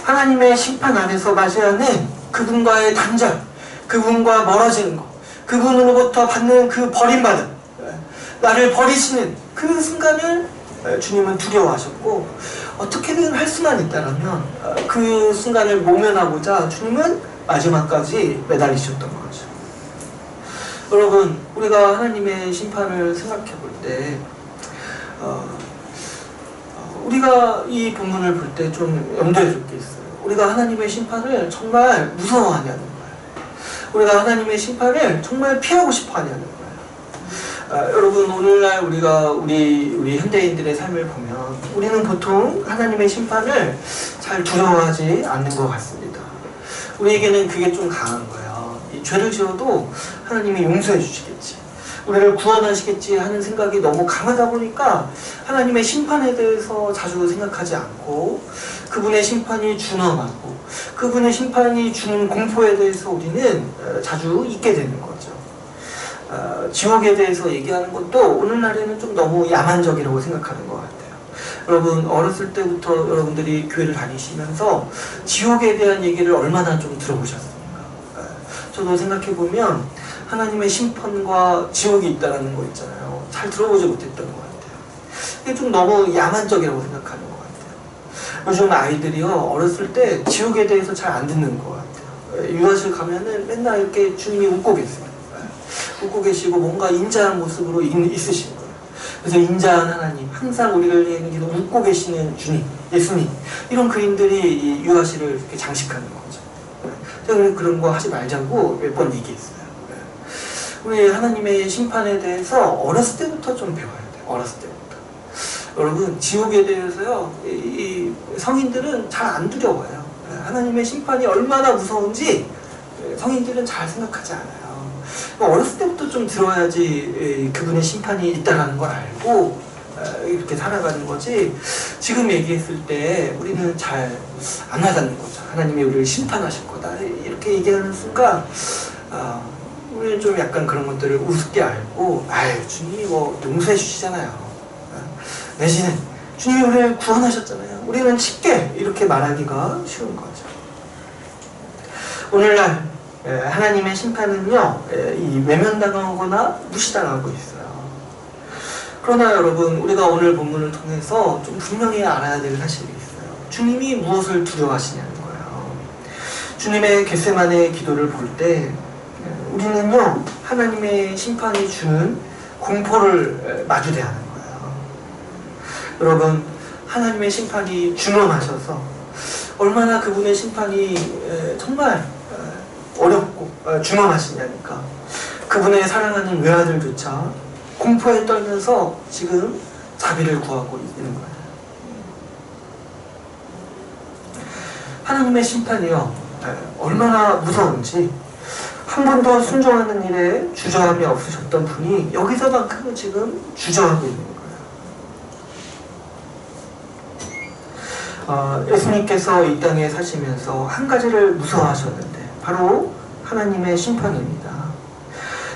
하나님의 심판 안에서 맞이하는 그분과의 단절, 그분과 멀어지는 것, 그분으로부터 받는 그 버림받음, 나를 버리시는 그 순간을 주님은 두려워하셨고 어떻게든 할 수만 있다면 그 순간을 모면하고자 주님은 마지막까지 매달리셨던 거죠. 여러분, 우리가 하나님의 심판을 생각해 볼 때 우리가 이 본문을 볼 때 좀 염두에 둘 게 있어요. 우리가 하나님의 심판을 정말 무서워하냐는 거예요. 우리가 하나님의 심판을 정말 피하고 싶어 하냐는 거예요. 여러분, 오늘날 우리 현대인들의 삶을 보면 우리는 보통 하나님의 심판을 잘 두려워하지 않는 것 같습니다. 우리에게는 그게 좀 강한 거예요. 이 죄를 지어도 하나님이 용서해 주시겠지, 우리를 구원하시겠지 하는 생각이 너무 강하다 보니까 하나님의 심판에 대해서 자주 생각하지 않고 그분의 심판이 준엄하고 그분의 심판이 주는 공포에 대해서 우리는 자주 잊게 되는 거죠. 지옥에 대해서 얘기하는 것도 오늘날에는 좀 너무 야만적이라고 생각하는 것 같아요. 여러분, 어렸을 때부터 여러분들이 교회를 다니시면서 지옥에 대한 얘기를 얼마나 좀 들어보셨습니까? 저도 생각해보면 하나님의 심판과 지옥이 있다는 거 있잖아요. 잘 들어보지 못했던 것 같아요. 이게 좀 너무 야만적이라고 생각하는 것 같아요. 요즘 아이들이요, 어렸을 때 지옥에 대해서 잘 안 듣는 것 같아요. 유아실 가면은 맨날 이렇게 주님이 웃고 계세요. 웃고 계시고 뭔가 인자한 모습으로 있으신 거예요. 그래서 인자한 하나님, 항상 우리를 향해서 웃고 계시는 주님, 예수님, 이런 그림들이 이 유아실을 이렇게 장식하는 거죠. 제가 그런 거 하지 말자고 몇 번 얘기했어요. 우리 하나님의 심판에 대해서 어렸을 때부터 좀 배워야 돼요. 어렸을 때부터. 여러분, 지옥에 대해서요, 이 성인들은 잘 안 두려워요. 하나님의 심판이 얼마나 무서운지 성인들은 잘 생각하지 않아요. 어렸을 때부터 좀 들어야지 그분의 심판이 있다는 걸 알고 이렇게 살아가는 거지, 지금 얘기했을 때 우리는 잘 안 와닿는 거죠. 하나님이 우리를 심판하실 거다 이렇게 얘기하는 순간 우리는 좀 약간 그런 것들을 우습게 알고, 아유, 주님이 뭐 용서해 주시잖아요. 내지는 주님이 우리를 구원하셨잖아요. 우리는 쉽게 이렇게 말하기가 쉬운 거죠. 오늘날 하나님의 심판은요, 이 외면당하거나 무시당하고 있어요. 그러나 여러분, 우리가 오늘 본문을 통해서 좀 분명히 알아야 될 사실이 있어요. 주님이 무엇을 두려워하시냐는 거예요. 주님의 겟세마네 기도를 볼 때 우리는요, 하나님의 심판이 주는 공포를 마주대야 하는 거예요. 여러분, 하나님의 심판이 준엄하셔서 얼마나 그분의 심판이 정말 어렵고 준엄하시냐니까 그분의 사랑하는 외아들조차 공포에 떨면서 지금 자비를 구하고 있는 거예요. 하나님의 심판이요, 얼마나 무서운지 한 번도 순종하는 일에 주저함이 없으셨던 분이 여기서만큼은 지금 주저하고 있는 거예요. 예수님께서 이 땅에 사시면서 한 가지를 무서워하셨는데 바로 하나님의 심판입니다.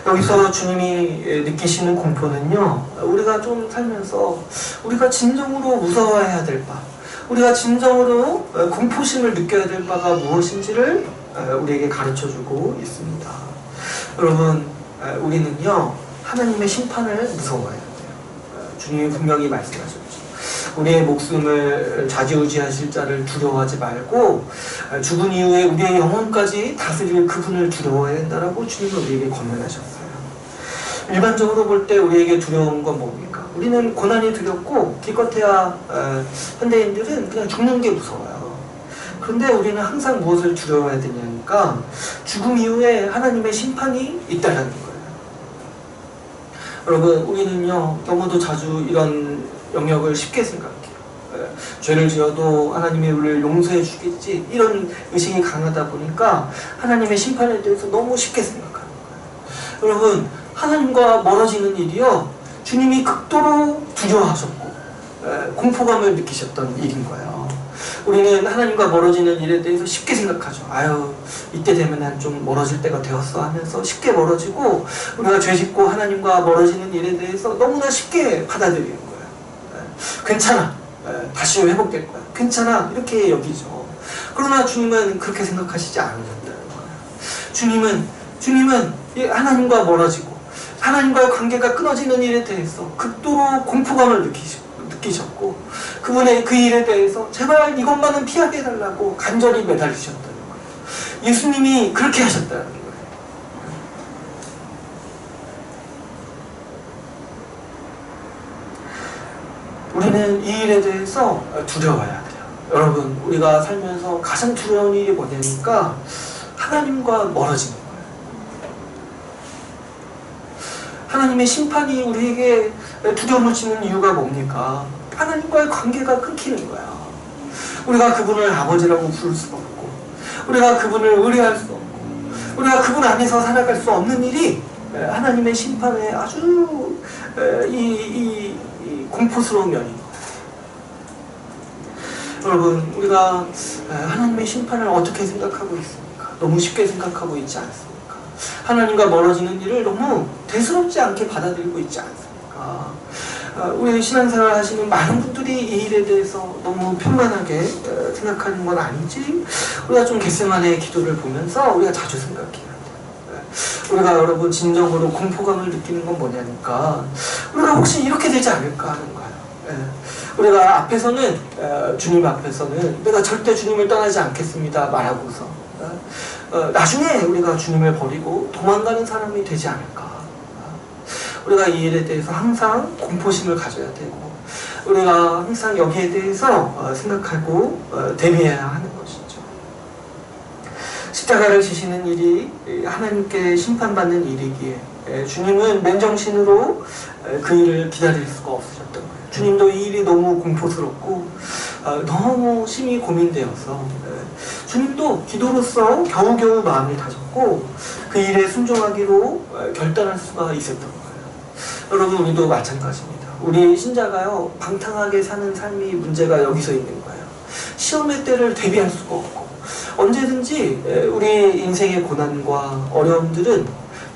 여기서 주님이 느끼시는 공포는요, 우리가 좀 살면서 우리가 진정으로 무서워해야 될 바, 우리가 진정으로 공포심을 느껴야 될 바가 무엇인지를 우리에게 가르쳐주고 있습니다. 여러분, 우리는요, 하나님의 심판을 무서워해야 돼요. 주님이 분명히 말씀하셨죠. 우리의 목숨을 좌지우지하실 자를 두려워하지 말고 죽은 이후에 우리의 영혼까지 다스릴 그분을 두려워해야 된다라고 주님은 우리에게 권면하셨어요. 일반적으로 볼 때 우리에게 두려운 건 뭡니까? 우리는 고난이 두렵고 기껏해야 현대인들은 그냥 죽는 게 무서워요. 그런데 우리는 항상 무엇을 두려워해야 되냐니까 죽음 이후에 하나님의 심판이 있다는 거예요. 여러분, 우리는요, 너무도 자주 이런 영역을 쉽게 생각해요. 죄를 지어도 하나님이 우리를 용서해 주겠지, 이런 의식이 강하다 보니까 하나님의 심판에 대해서 너무 쉽게 생각하는 거예요. 여러분, 하나님과 멀어지는 일이요, 주님이 극도로 두려워하셨고 공포감을 느끼셨던 일인 거예요. 우리는 하나님과 멀어지는 일에 대해서 쉽게 생각하죠. 아유, 이때 되면 난 좀 멀어질 때가 되었어 하면서 쉽게 멀어지고, 우리가 죄 짓고 하나님과 멀어지는 일에 대해서 너무나 쉽게 받아들이는 거예요. 괜찮아, 다시 회복될 거야, 괜찮아, 이렇게 여기죠. 그러나 주님은 그렇게 생각하시지 않으셨다는 거예요. 주님은 하나님과 멀어지고 하나님과의 관계가 끊어지는 일에 대해서 극도로 공포감을 느끼셨고 그분의 그 일에 대해서 제발 이것만은 피하게 해달라고 간절히 매달리셨다는 거예요. 예수님이 그렇게 하셨다는 거예요. 우리는 이 일에 대해서 두려워해야 돼요. 여러분, 우리가 살면서 가장 두려운 일이 뭐냐니까 하나님과 멀어지는 거예요. 하나님의 심판이 우리에게 두려움을 주는 이유가 뭡니까? 하나님과의 관계가 끊기는 거야. 우리가 그분을 아버지라고 부를 수가 없고, 우리가 그분을 의뢰할 수 없고, 우리가 그분 안에서 살아갈 수 없는 일이 하나님의 심판에 아주 이 공포스러운 면인 거예요. 여러분, 우리가 하나님의 심판을 어떻게 생각하고 있습니까? 너무 쉽게 생각하고 있지 않습니까? 하나님과 멀어지는 일을 너무 대수롭지 않게 받아들이고 있지 않습니까? 우리 신앙생활 하시는 많은 분들이 이 일에 대해서 너무 평안하게 생각하는 건 아닌지 우리가 좀 겟세마네 기도를 보면서 우리가 자주 생각해야 돼요. 우리가 여러분 진정으로 공포감을 느끼는 건 뭐냐니까 우리가 혹시 이렇게 되지 않을까 하는 거예요. 우리가 앞에서는 주님 앞에서는 내가 절대 주님을 떠나지 않겠습니다 말하고서 나중에 우리가 주님을 버리고 도망가는 사람이 되지 않을까. 우리가 이 일에 대해서 항상 공포심을 가져야 되고 우리가 항상 여기에 대해서 생각하고 대비해야 하는 것이죠. 십자가를 지시는 일이 하나님께 심판받는 일이기에 주님은 맨정신으로 그 일을 기다릴 수가 없으셨던 거예요. 주님도 이 일이 너무 공포스럽고 너무 심히 고민되어서 주님도 기도로서 겨우겨우 마음을 다졌고 그 일에 순종하기로 결단할 수가 있었던 거예요. 여러분, 우리도 마찬가지입니다. 우리 신자가요 방탕하게 사는 삶이 문제가 여기서 있는 거예요. 시험의 때를 대비할 수가 없고 언제든지 우리 인생의 고난과 어려움들은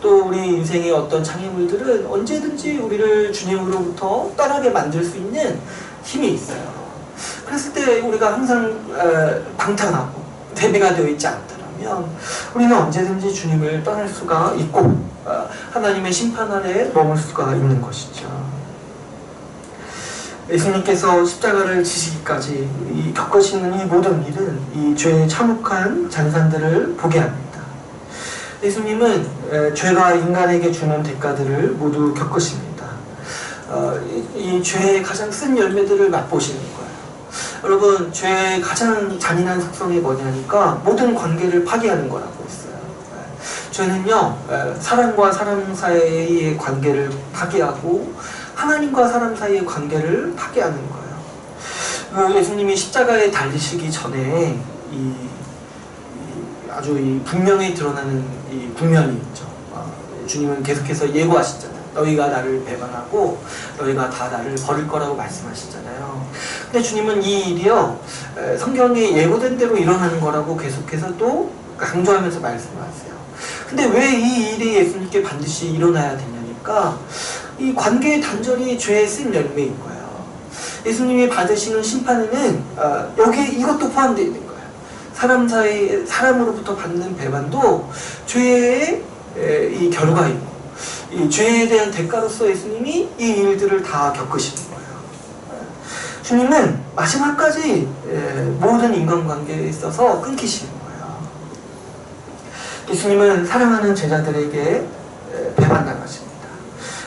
또 우리 인생의 어떤 장애물들은 언제든지 우리를 주님으로부터 떠나게 만들 수 있는 힘이 있어요. 그랬을 때 우리가 항상 방탕하고 대비가 되어 있지 않다면 우리는 언제든지 주님을 떠날 수가 있고 하나님의 심판 아래 머물 수가 있는 것이죠. 예수님께서 십자가를 지시기까지 겪으시는 이 모든 일은 이 죄의 참혹한 잔산들을 보게 합니다. 예수님은 죄가 인간에게 주는 대가들을 모두 겪으십니다. 이 죄의 가장 쓴 열매들을 맛보시는 거예요. 여러분, 죄의 가장 잔인한 속성이 뭐냐니까 모든 관계를 파괴하는 거라고 했어요. 죄는요, 사람과 사람 사이의 관계를 파괴하고 하나님과 사람 사이의 관계를 파괴하는 거예요. 예수님이 십자가에 달리시기 전에 아주 분명히 드러나는 이 국면이 있죠. 주님은 계속해서 예고하시잖아요. 너희가 나를 배반하고 너희가 다 나를 버릴 거라고 말씀하시잖아요. 근데 주님은 이 일이요 성경에 예고된 대로 일어나는 거라고 계속해서 또 강조하면서 말씀하세요. 근데 왜 이 일이 예수님께 반드시 일어나야 되냐니까 이 관계의 단절이 죄의 쓴 열매인 거예요. 예수님이 받으시는 심판에는 여기에 이것도 포함되어 있는 거예요. 사람 사이 사람으로부터 받는 배반도 죄의 이 결과이고 이 죄에 대한 대가로서 예수님이 이 일들을 다 겪으시는 거예요. 주님은 마지막까지 모든 인간관계에 있어서 끊기시는 거예요. 예수님은 사랑하는 제자들에게 배반당하십니다.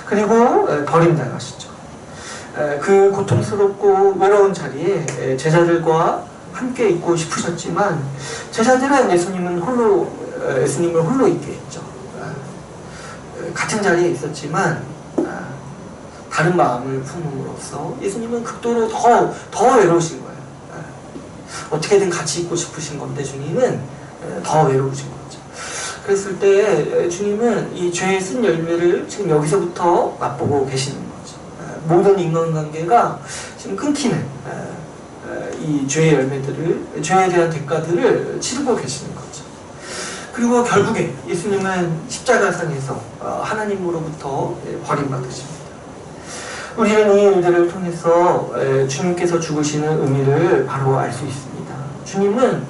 그리고 버림당하시죠. 그 고통스럽고 외로운 자리에 제자들과 함께 있고 싶으셨지만 제자들은 예수님을 홀로 있게 했죠. 같은 자리에 있었지만 다른 마음을 품음으로써 예수님은 극도로 더 외로우신 거예요. 어떻게든 같이 있고 싶으신 건데 주님은 더 외로우신 거죠. 그랬을 때 주님은 이 죄의 쓴 열매를 지금 여기서부터 맛보고 계시는 거죠. 모든 인간관계가 지금 끊기는 이 죄의 열매들을, 죄에 대한 대가들을 치르고 계시는 거죠. 그리고 결국에 예수님은 십자가상에서 하나님으로부터 버림받으십니다. 우리는 이 일들을 통해서 주님께서 죽으시는 의미를 바로 알 수 있습니다. 주님은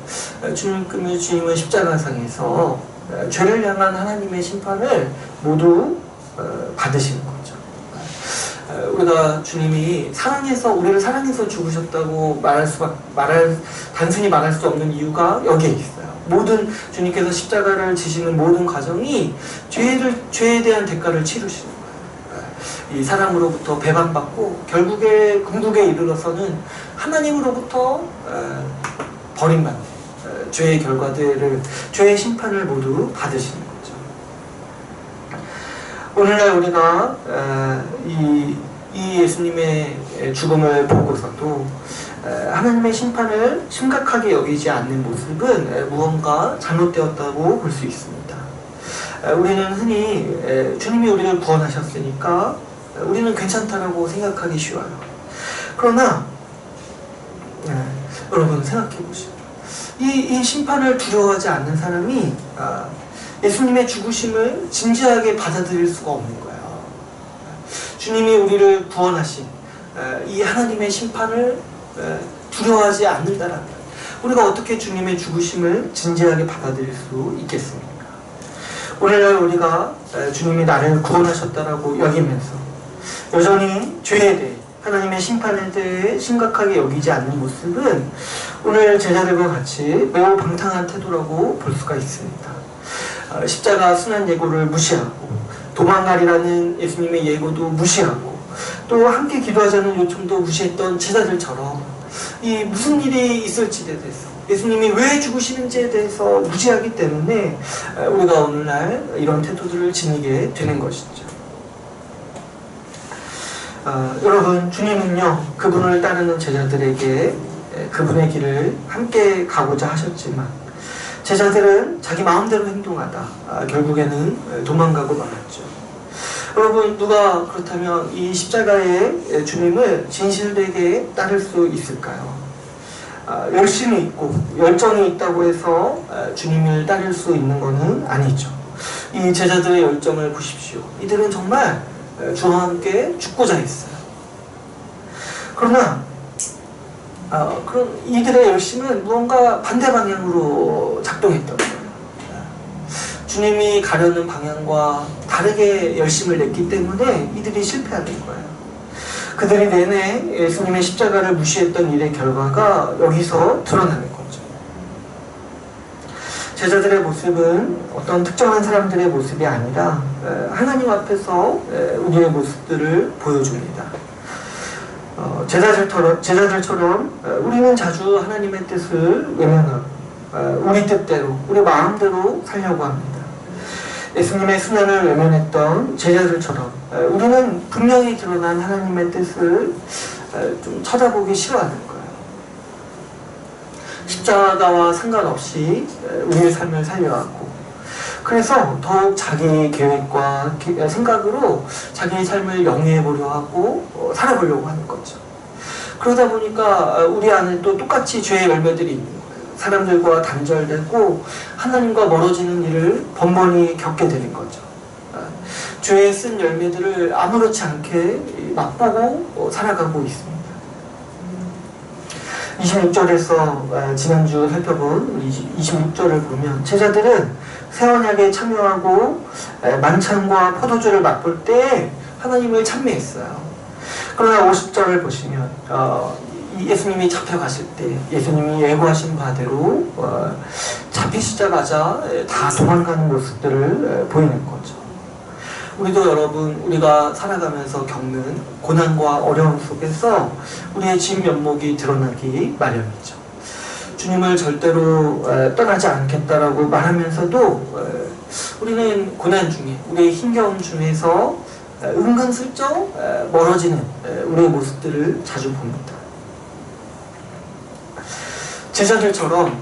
십자가상에서 죄를 향한 하나님의 심판을 모두 받으시는 거죠. 우리가 주님이 우리를 사랑해서 죽으셨다고 단순히 말할 수 없는 이유가 여기에 있어요. 주님께서 십자가를 지시는 모든 과정이 죄에 대한 대가를 치르시는 거예요. 이 사람으로부터 배반받고 결국에 궁극에 이르러서는 하나님으로부터 버림받는 죄의 결과들을, 죄의 심판을 모두 받으시는 거죠. 오늘날 우리가 이 예수님의 죽음을 보고서도 하나님의 심판을 심각하게 여기지 않는 모습은 무언가 잘못되었다고 볼 수 있습니다. 우리는 흔히 주님이 우리를 구원하셨으니까 우리는 괜찮다라고 생각하기 쉬워요. 그러나 여러분 생각해 보시죠. 이 심판을 두려워하지 않는 사람이 예수님의 죽으심을 진지하게 받아들일 수가 없는 거예요. 주님이 우리를 구원하신 이 하나님의 심판을 두려워하지 않는다라면 우리가 어떻게 주님의 죽으심을 진지하게 받아들일 수 있겠습니까? 오늘날 우리가 주님이 나를 구원하셨다라고 여기면서 여전히 죄에 대해, 하나님의 심판에 대해 심각하게 여기지 않는 모습은 오늘 제자들과 같이 매우 방탕한 태도라고 볼 수가 있습니다. 십자가 순환 예고를 무시하고 도망가리라는 예수님의 예고도 무시하고 또 함께 기도하자는 요청도 무시했던 제자들처럼 이 무슨 일이 있을지에 대해서, 예수님이 왜 죽으시는지에 대해서 무시하기 때문에 우리가 오늘날 이런 태도들을 지니게 되는 것이죠. 여러분, 주님은요 그분을 따르는 제자들에게 그분의 길을 함께 가고자 하셨지만 제자들은 자기 마음대로 행동하다 결국에는 도망가고 말았죠. 여러분, 누가 그렇다면 이 십자가의 주님을 진실되게 따를 수 있을까요? 열심이 있고 열정이 있다고 해서 주님을 따를 수 있는 것은 아니죠. 이 제자들의 열정을 보십시오. 이들은 정말 주와 함께 죽고자 했어요. 그러나 그런 이들의 열심은 무언가 반대 방향으로 작동했던 거예요. 주님이 가려는 방향과 다르게 열심을 냈기 때문에 이들이 실패하는 거예요. 그들이 내내 예수님의 십자가를 무시했던 일의 결과가 여기서 드러나는 거죠. 제자들의 모습은 어떤 특정한 사람들의 모습이 아니라 하나님 앞에서 우리의 모습들을 보여줍니다. 제자들처럼 우리는 자주 하나님의 뜻을 외면하고 우리 뜻대로, 우리 마음대로 살려고 합니다. 예수님의 순환을 외면했던 제자들처럼 우리는 분명히 드러난 하나님의 뜻을 좀 쳐다보기 싫어하는 거예요. 십자가와 상관없이 우리의 삶을 살려왔고, 그래서 더욱 자기 계획과 생각으로 자기의 삶을 영위해보려 하고 살아보려고 하는 거죠. 그러다 보니까 우리 안에 또 똑같이 죄의 열매들이 있는 거예요. 사람들과 단절되고 하나님과 멀어지는 일을 번번이 겪게 되는 거죠. 죄의 쓴 열매들을 아무렇지 않게 맛보고 살아가고 있습니다. 26절에서 지난주 살펴본 26절을 보면 제자들은 새 언약에 참여하고 만찬과 포도주를 맛볼 때 하나님을 찬미했어요. 그러나 50절을 보시면 예수님이 잡혀가실 때 예수님이 예고하신 바대로 잡히시자마자 다 도망가는 모습들을 보이는 거죠. 우리도 여러분, 우리가 살아가면서 겪는 고난과 어려움 속에서 우리의 진면목이 드러나기 마련이죠. 주님을 절대로 떠나지 않겠다라고 말하면서도 우리는 고난 중에, 우리의 힘겨움 중에서 은근슬쩍 멀어지는 우리의 모습들을 자주 봅니다. 제자들처럼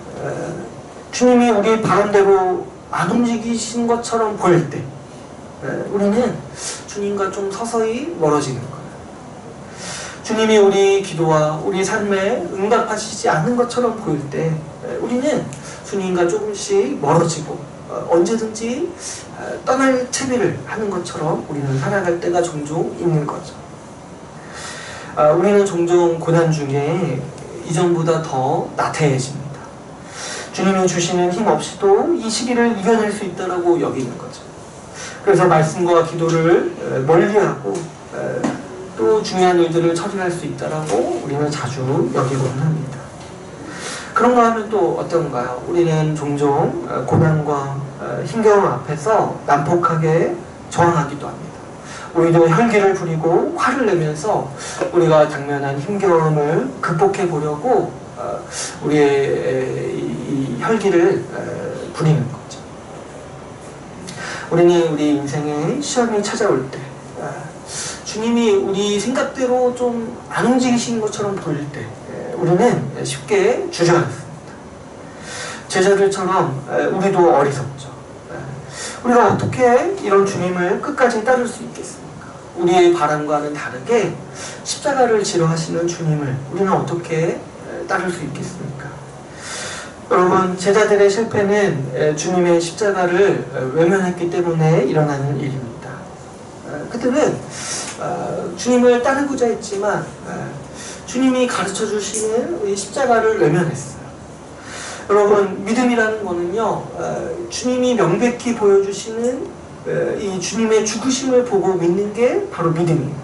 주님이 우리의 바람대로 안 움직이신 것처럼 보일 때 우리는 주님과 좀 서서히 멀어지는 거예요. 주님이 우리 기도와 우리 삶에 응답하시지 않는 것처럼 보일 때 우리는 주님과 조금씩 멀어지고 언제든지 떠날 채비를 하는 것처럼 우리는 살아갈 때가 종종 있는 거죠. 우리는 종종 고난 중에 이전보다 더 나태해집니다. 주님이 주시는 힘 없이도 이 시기를 이겨낼 수 있다고 여기는 거죠. 그래서 말씀과 기도를 멀리하고 또 중요한 일들을 처리할 수 있다고 우리는 자주 여기곤 합니다. 그런가 하면 또 어떤가요? 우리는 종종 고난과 힘겨움 앞에서 난폭하게 저항하기도 합니다. 오히려 혈기를 부리고 화를 내면서 우리가 당면한 힘겨움을 극복해 보려고 우리의 이 혈기를 부리는 거죠. 우리는 우리 인생에 시험이 찾아올 때 주님이 우리 생각대로 좀 안 움직이시는 것처럼 보일 때 우리는 쉽게 주저앉습니다. 제자들처럼 우리도 어리석죠. 우리가 어떻게 이런 주님을 끝까지 따를 수 있겠습니까? 우리의 바람과는 다르게 십자가를 지러 하시는 주님을 우리는 어떻게 따를 수 있겠습니까? 여러분, 제자들의 실패는 주님의 십자가를 외면했기 때문에 일어나는 일입니다. 그들은 주님을 따르고자 했지만 주님이 가르쳐 주시는 우리 십자가를 외면했어요. 여러분, 믿음이라는 거는요, 주님이 명백히 보여주시는 이 주님의 죽으심을 보고 믿는 게 바로 믿음인 거예요.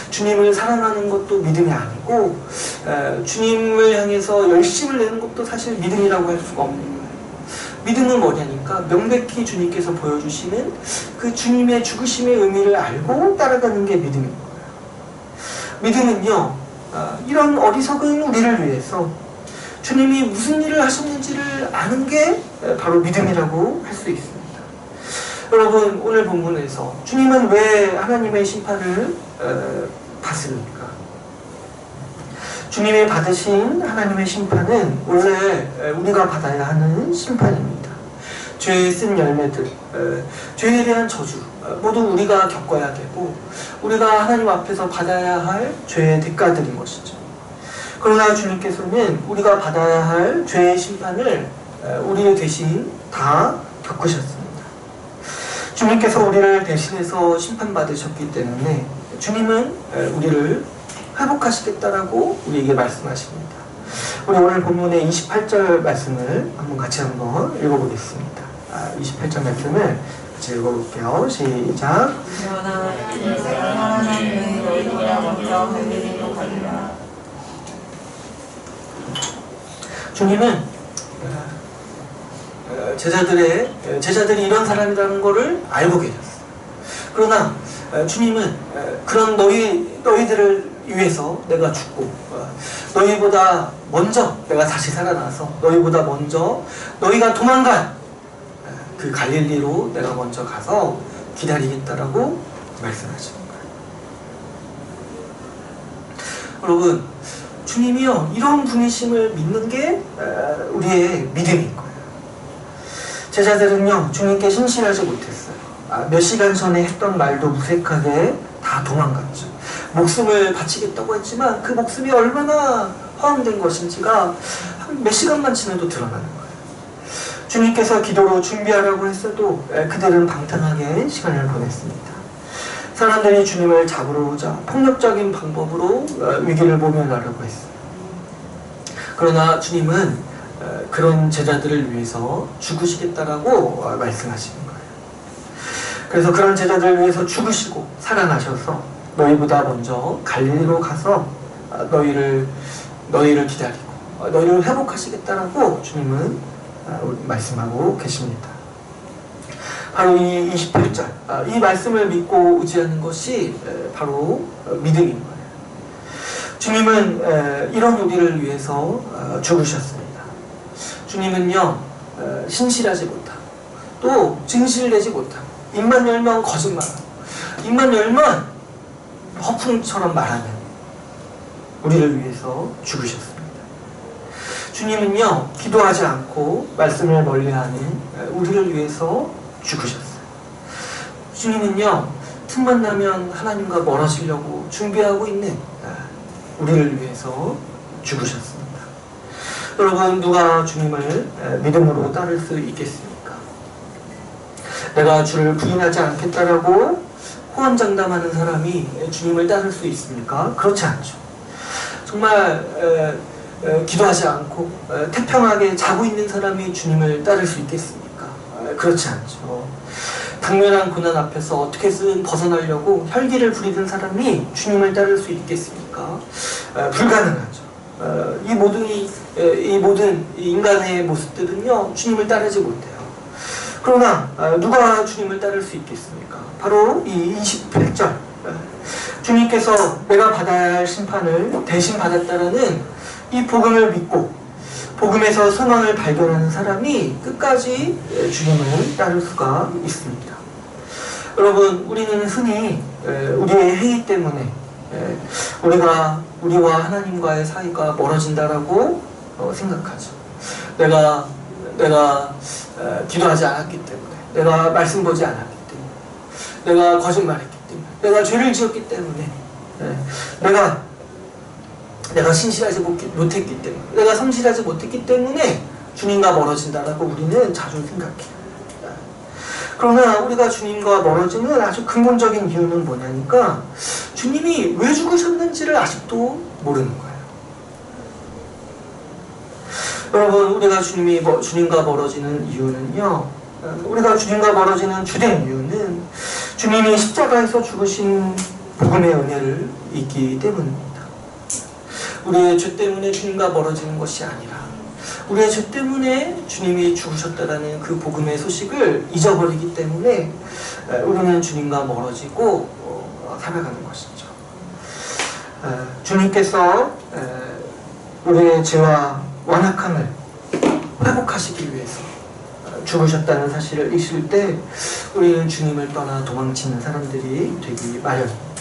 주님을 사랑하는 것도 믿음이 아니고 주님을 향해서 열심을 내는 것도 사실 믿음이라고 할 수가 없는 거예요. 믿음은 뭐냐니까 명백히 주님께서 보여주시는 그 주님의 죽으심의 의미를 알고 따라가는 게 믿음인 거예요. 믿음은요, 이런 어리석은 우리를 위해서 주님이 무슨 일을 하셨는지를 아는 게 바로 믿음이라고 할 수 있습니다. 여러분, 오늘 본문에서 주님은 왜 하나님의 심판을 받습니까? 주님이 받으신 하나님의 심판은 원래 우리가 받아야 하는 심판입니다. 죄의 쓴 열매들, 죄에 대한 저주 모두 우리가 겪어야 되고 우리가 하나님 앞에서 받아야 할 죄의 대가들인 것이죠. 그러나 주님께서는 우리가 받아야 할 죄의 심판을 우리 대신 다 겪으셨습니다. 주님께서 우리를 대신해서 심판받으셨기 때문에 주님은 우리를 회복하시겠다라고 우리에게 말씀하십니다. 우리 오늘 본문의 28절 말씀을 같이 한번 읽어보겠습니다. 28절 말씀을 같이 읽어볼게요. 시작. 그러나 인생은 하나님의 너희보다 먼저 할 일을 하리라. 주님은 제자들이 이런 사람이라는 것을 알고 계셨어요. 그러나 주님은 그런 너희들을 위해서 내가 죽고 너희보다 먼저 내가 다시 살아나서 너희보다 먼저 너희가 도망간 그 갈릴리로 내가 먼저 가서 기다리겠다라고 말씀하시는 거예요. 여러분, 주님이요, 이런 분이심을 믿는 게 우리의 믿음인 거예요. 제자들은요, 주님께 신실하지 못했어요. 몇 시간 전에 했던 말도 무색하게 다 도망갔죠. 목숨을 바치겠다고 했지만 그 목숨이 얼마나 허황된 것인지가 몇 시간만 지나도 드러나는 거예요. 주님께서 기도로 준비하라고 했어도 그들은 방탕하게 시간을 보냈습니다. 사람들이 주님을 잡으러 오자 폭력적인 방법으로 위기를 모면하려고 했어요. 그러나 주님은 그런 제자들을 위해서 죽으시겠다라고 말씀하시는 거예요. 그래서 그런 제자들을 위해서 죽으시고 살아나셔서 너희보다 먼저 갈릴리로 가서 너희를 기다리고 너희를 회복하시겠다라고 주님은 말씀하고 계십니다. 바로 이 28절, 이 말씀을 믿고 의지하는 것이 바로 믿음인 거예요. 주님은 이런 우리를 위해서 죽으셨습니다. 주님은요, 신실하지 못하고 또 진실되지 못하고 입만 열면 거짓말하고 입만 열면 허풍처럼 말하는 우리를 위해서 죽으셨습니다. 주님은요, 기도하지 않고 말씀을 멀리하는 우리를 위해서 죽으셨어요. 주님은요, 틈만 나면 하나님과 멀어지려고 준비하고 있는 우리를 위해서 죽으셨습니다. 여러분, 누가 주님을 믿음으로 따를 수 있겠습니까? 내가 주를 부인하지 않겠다라고 호언장담하는 사람이 주님을 따를 수 있습니까? 그렇지 않죠. 정말 기도하지 않고 태평하게 자고 있는 사람이 주님을 따를 수 있겠습니까? 그렇지 않죠. 당면한 고난 앞에서 어떻게든 벗어나려고 혈기를 부리는 사람이 주님을 따를 수 있겠습니까? 불가능하죠. 이 모든 인간의 모습들은요, 주님을 따르지 못해요. 그러나 누가 주님을 따를 수 있겠습니까? 바로 이 28절 주님께서 내가 받아야 할 심판을 대신 받았다라는 이 복음을 믿고 복음에서 소망을 발견하는 사람이 끝까지 주님을 따를 수가 있습니다. 여러분, 우리는 흔히 우리의 행위 때문에 우리와 하나님과의 사이가 멀어진다라고 생각하죠. 내가 기도하지 않았기 때문에, 내가 말씀 보지 않았기 때문에, 내가 거짓말했기 때문에, 내가 죄를 지었기 때문에, 내가 신실하지 못했기 때문에, 내가 성실하지 못했기 때문에 주님과 멀어진다라고 우리는 자주 생각해요. 그러나 우리가 주님과 멀어지는 아주 근본적인 이유는 뭐냐니까 주님이 왜 죽으셨는지를 아직도 모르는 거예요. 여러분, 우리가 주님과 멀어지는 이유는요, 우리가 주님과 멀어지는 주된 이유는 주님이 십자가에서 죽으신 복음의 은혜를 잊기 때문입니다. 우리의 죄 때문에 주님과 멀어지는 것이 아니라 우리의 죄 때문에 주님이 죽으셨다라는 그 복음의 소식을 잊어버리기 때문에 우리는 주님과 멀어지고 살아가는 것이죠. 주님께서 우리의 죄와 완악함을 회복하시기 위해서 죽으셨다는 사실을 잊을 때 우리는 주님을 떠나 도망치는 사람들이 되기 마련입니다.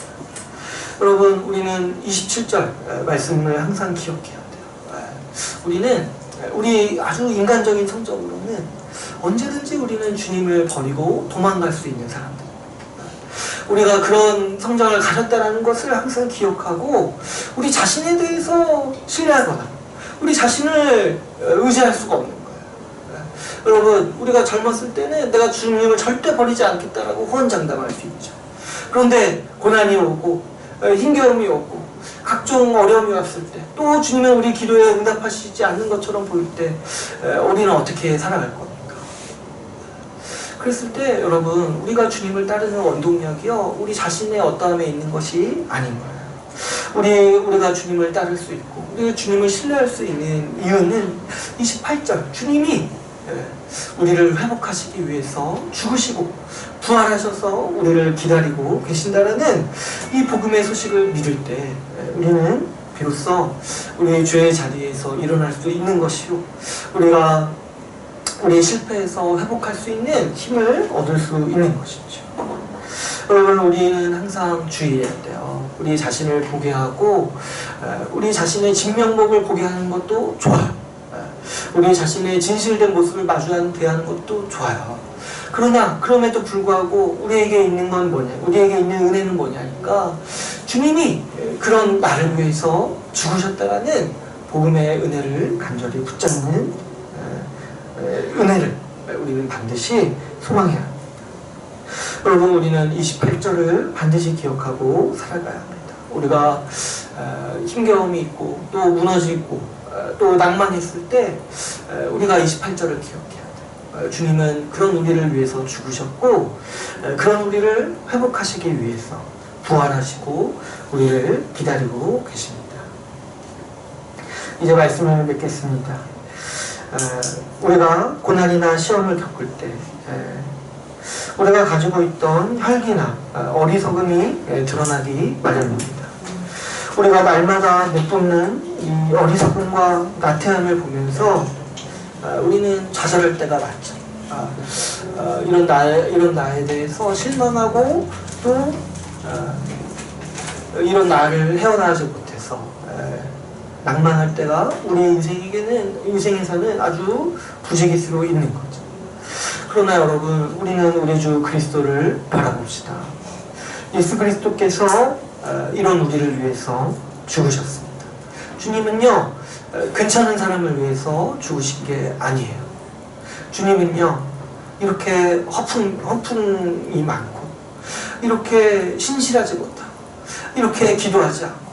여러분, 우리는 27절 말씀을 항상 기억해야 돼요. 우리 아주 인간적인 성적으로는 언제든지 우리는 주님을 버리고 도망갈 수 있는 사람들. 우리가 그런 성장을 가졌다는 것을 항상 기억하고 우리 자신에 대해서 신뢰하거나 우리 자신을 의지할 수가 없는 거예요. 여러분, 우리가 젊었을 때는 내가 주님을 절대 버리지 않겠다라고 호언장담할 수 있죠. 그런데 고난이 오고 힘겨움이 오고 각종 어려움이 왔을 때 또 주님은 우리 기도에 응답하시지 않는 것처럼 보일 때 우리는 어떻게 살아갈 겁니까? 그랬을 때 여러분, 우리가 주님을 따르는 원동력이요, 우리 자신의 어떠함에 있는 것이 아닌 거예요. 우리가 주님을 따를 수 있고 우리가 주님을 신뢰할 수 있는 이유는 28절 주님이 우리를 회복하시기 위해서 죽으시고 부활하셔서 우리를 기다리고 계신다라는 이 복음의 소식을 믿을 때 우리는 비로소 우리의 죄의 자리에서 일어날 수 있는 것이요, 우리가 우리의 실패에서 회복할 수 있는 힘을 얻을 수 있는 것이죠. 여러분, 우리는 항상 주의해야 돼요. 우리 자신을 보게 하고 우리 자신의 진면목을 보게 하는 것도 좋아요. 우리 자신의 진실된 모습을 대하는 것도 좋아요. 그러나 그럼에도 불구하고 우리에게 있는 건 뭐냐, 우리에게 있는 은혜는 뭐냐니까 주님이 그런 나를 위해서 죽으셨다라는 복음의 은혜를 간절히 붙잡는 은혜를 우리는 반드시 소망해야 합니다. 여러분, 우리는 28절을 반드시 기억하고 살아가야 합니다. 우리가 힘겨움이 있고 또 무너지고 또 낭만했을 때 우리가 28절을 기억해야 돼요. 주님은 그런 우리를 위해서 죽으셨고 그런 우리를 회복하시기 위해서 부활하시고 우리를 기다리고 계십니다. 이제 말씀을 맺겠습니다. 우리가 고난이나 시험을 겪을 때 우리가 가지고 있던 혈기나 어리석음이 드러나기 마련입니다. 우리가 날마다 내뿜는 이 어리석음과 나태함을 보면서 우리는 좌절할 때가 많죠. 이런 나에 대해서 실망하고 또 이런 나를 헤어나지 못해서 낭만할 때가 우리 인생에서는 아주 부지기수로 있는 거죠. 그러나 여러분, 우리는 우리 주 그리스도를 바라봅시다. 예수 그리스도께서 이런 우리를 위해서 죽으셨습니다. 주님은요, 괜찮은 사람을 위해서 죽으신 게 아니에요. 주님은요, 이렇게 허풍이 많고 이렇게 신실하지 못하고 이렇게 기도하지 않고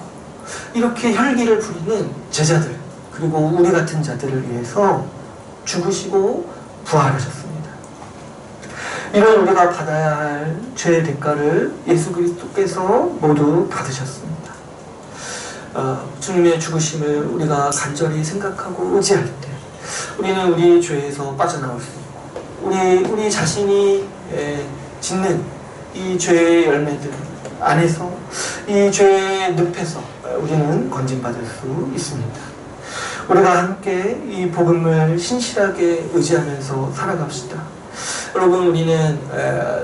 이렇게 혈기를 부리는 제자들, 그리고 우리 같은 자들을 위해서 죽으시고 부활하셨습니다. 이런 우리가 받아야 할 죄의 대가를 예수 그리스도께서 모두 받으셨습니다. 주님의 죽으심을 우리가 간절히 생각하고 의지할 때 우리는 우리의 죄에서 빠져나올 수 있고 우리 자신이 짓는 이 죄의 열매들 안에서 이 죄의 늪에서 우리는 건진받을 수 있습니다. 우리가 함께 이 복음을 신실하게 의지하면서 살아갑시다. 여러분, 우리는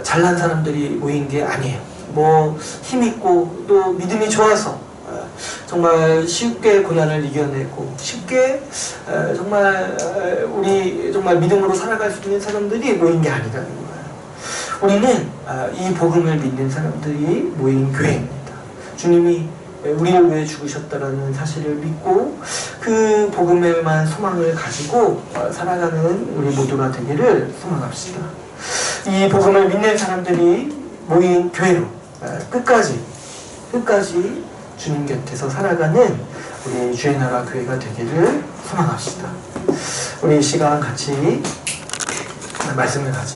잘난 사람들이 모인 게 아니에요. 뭐 힘있고 또 믿음이 좋아서 정말 쉽게 고난을 이겨내고 쉽게 정말 우리 정말 믿음으로 살아갈 수 있는 사람들이 모인 게 아니라는 거예요. 우리는 이 복음을 믿는 사람들이 모인 교회입니다. 주님이 우리를 위해 죽으셨다라는 사실을 믿고 그 복음에만 소망을 가지고 살아가는 우리 모두가 되기를 소망합시다. 이 복음을 믿는 사람들이 모인 교회로 끝까지 주님 곁에서 살아가는 우리 주의 나라 교회가 되기를 소망합시다. 우리 이 시간 같이 말씀을 가지고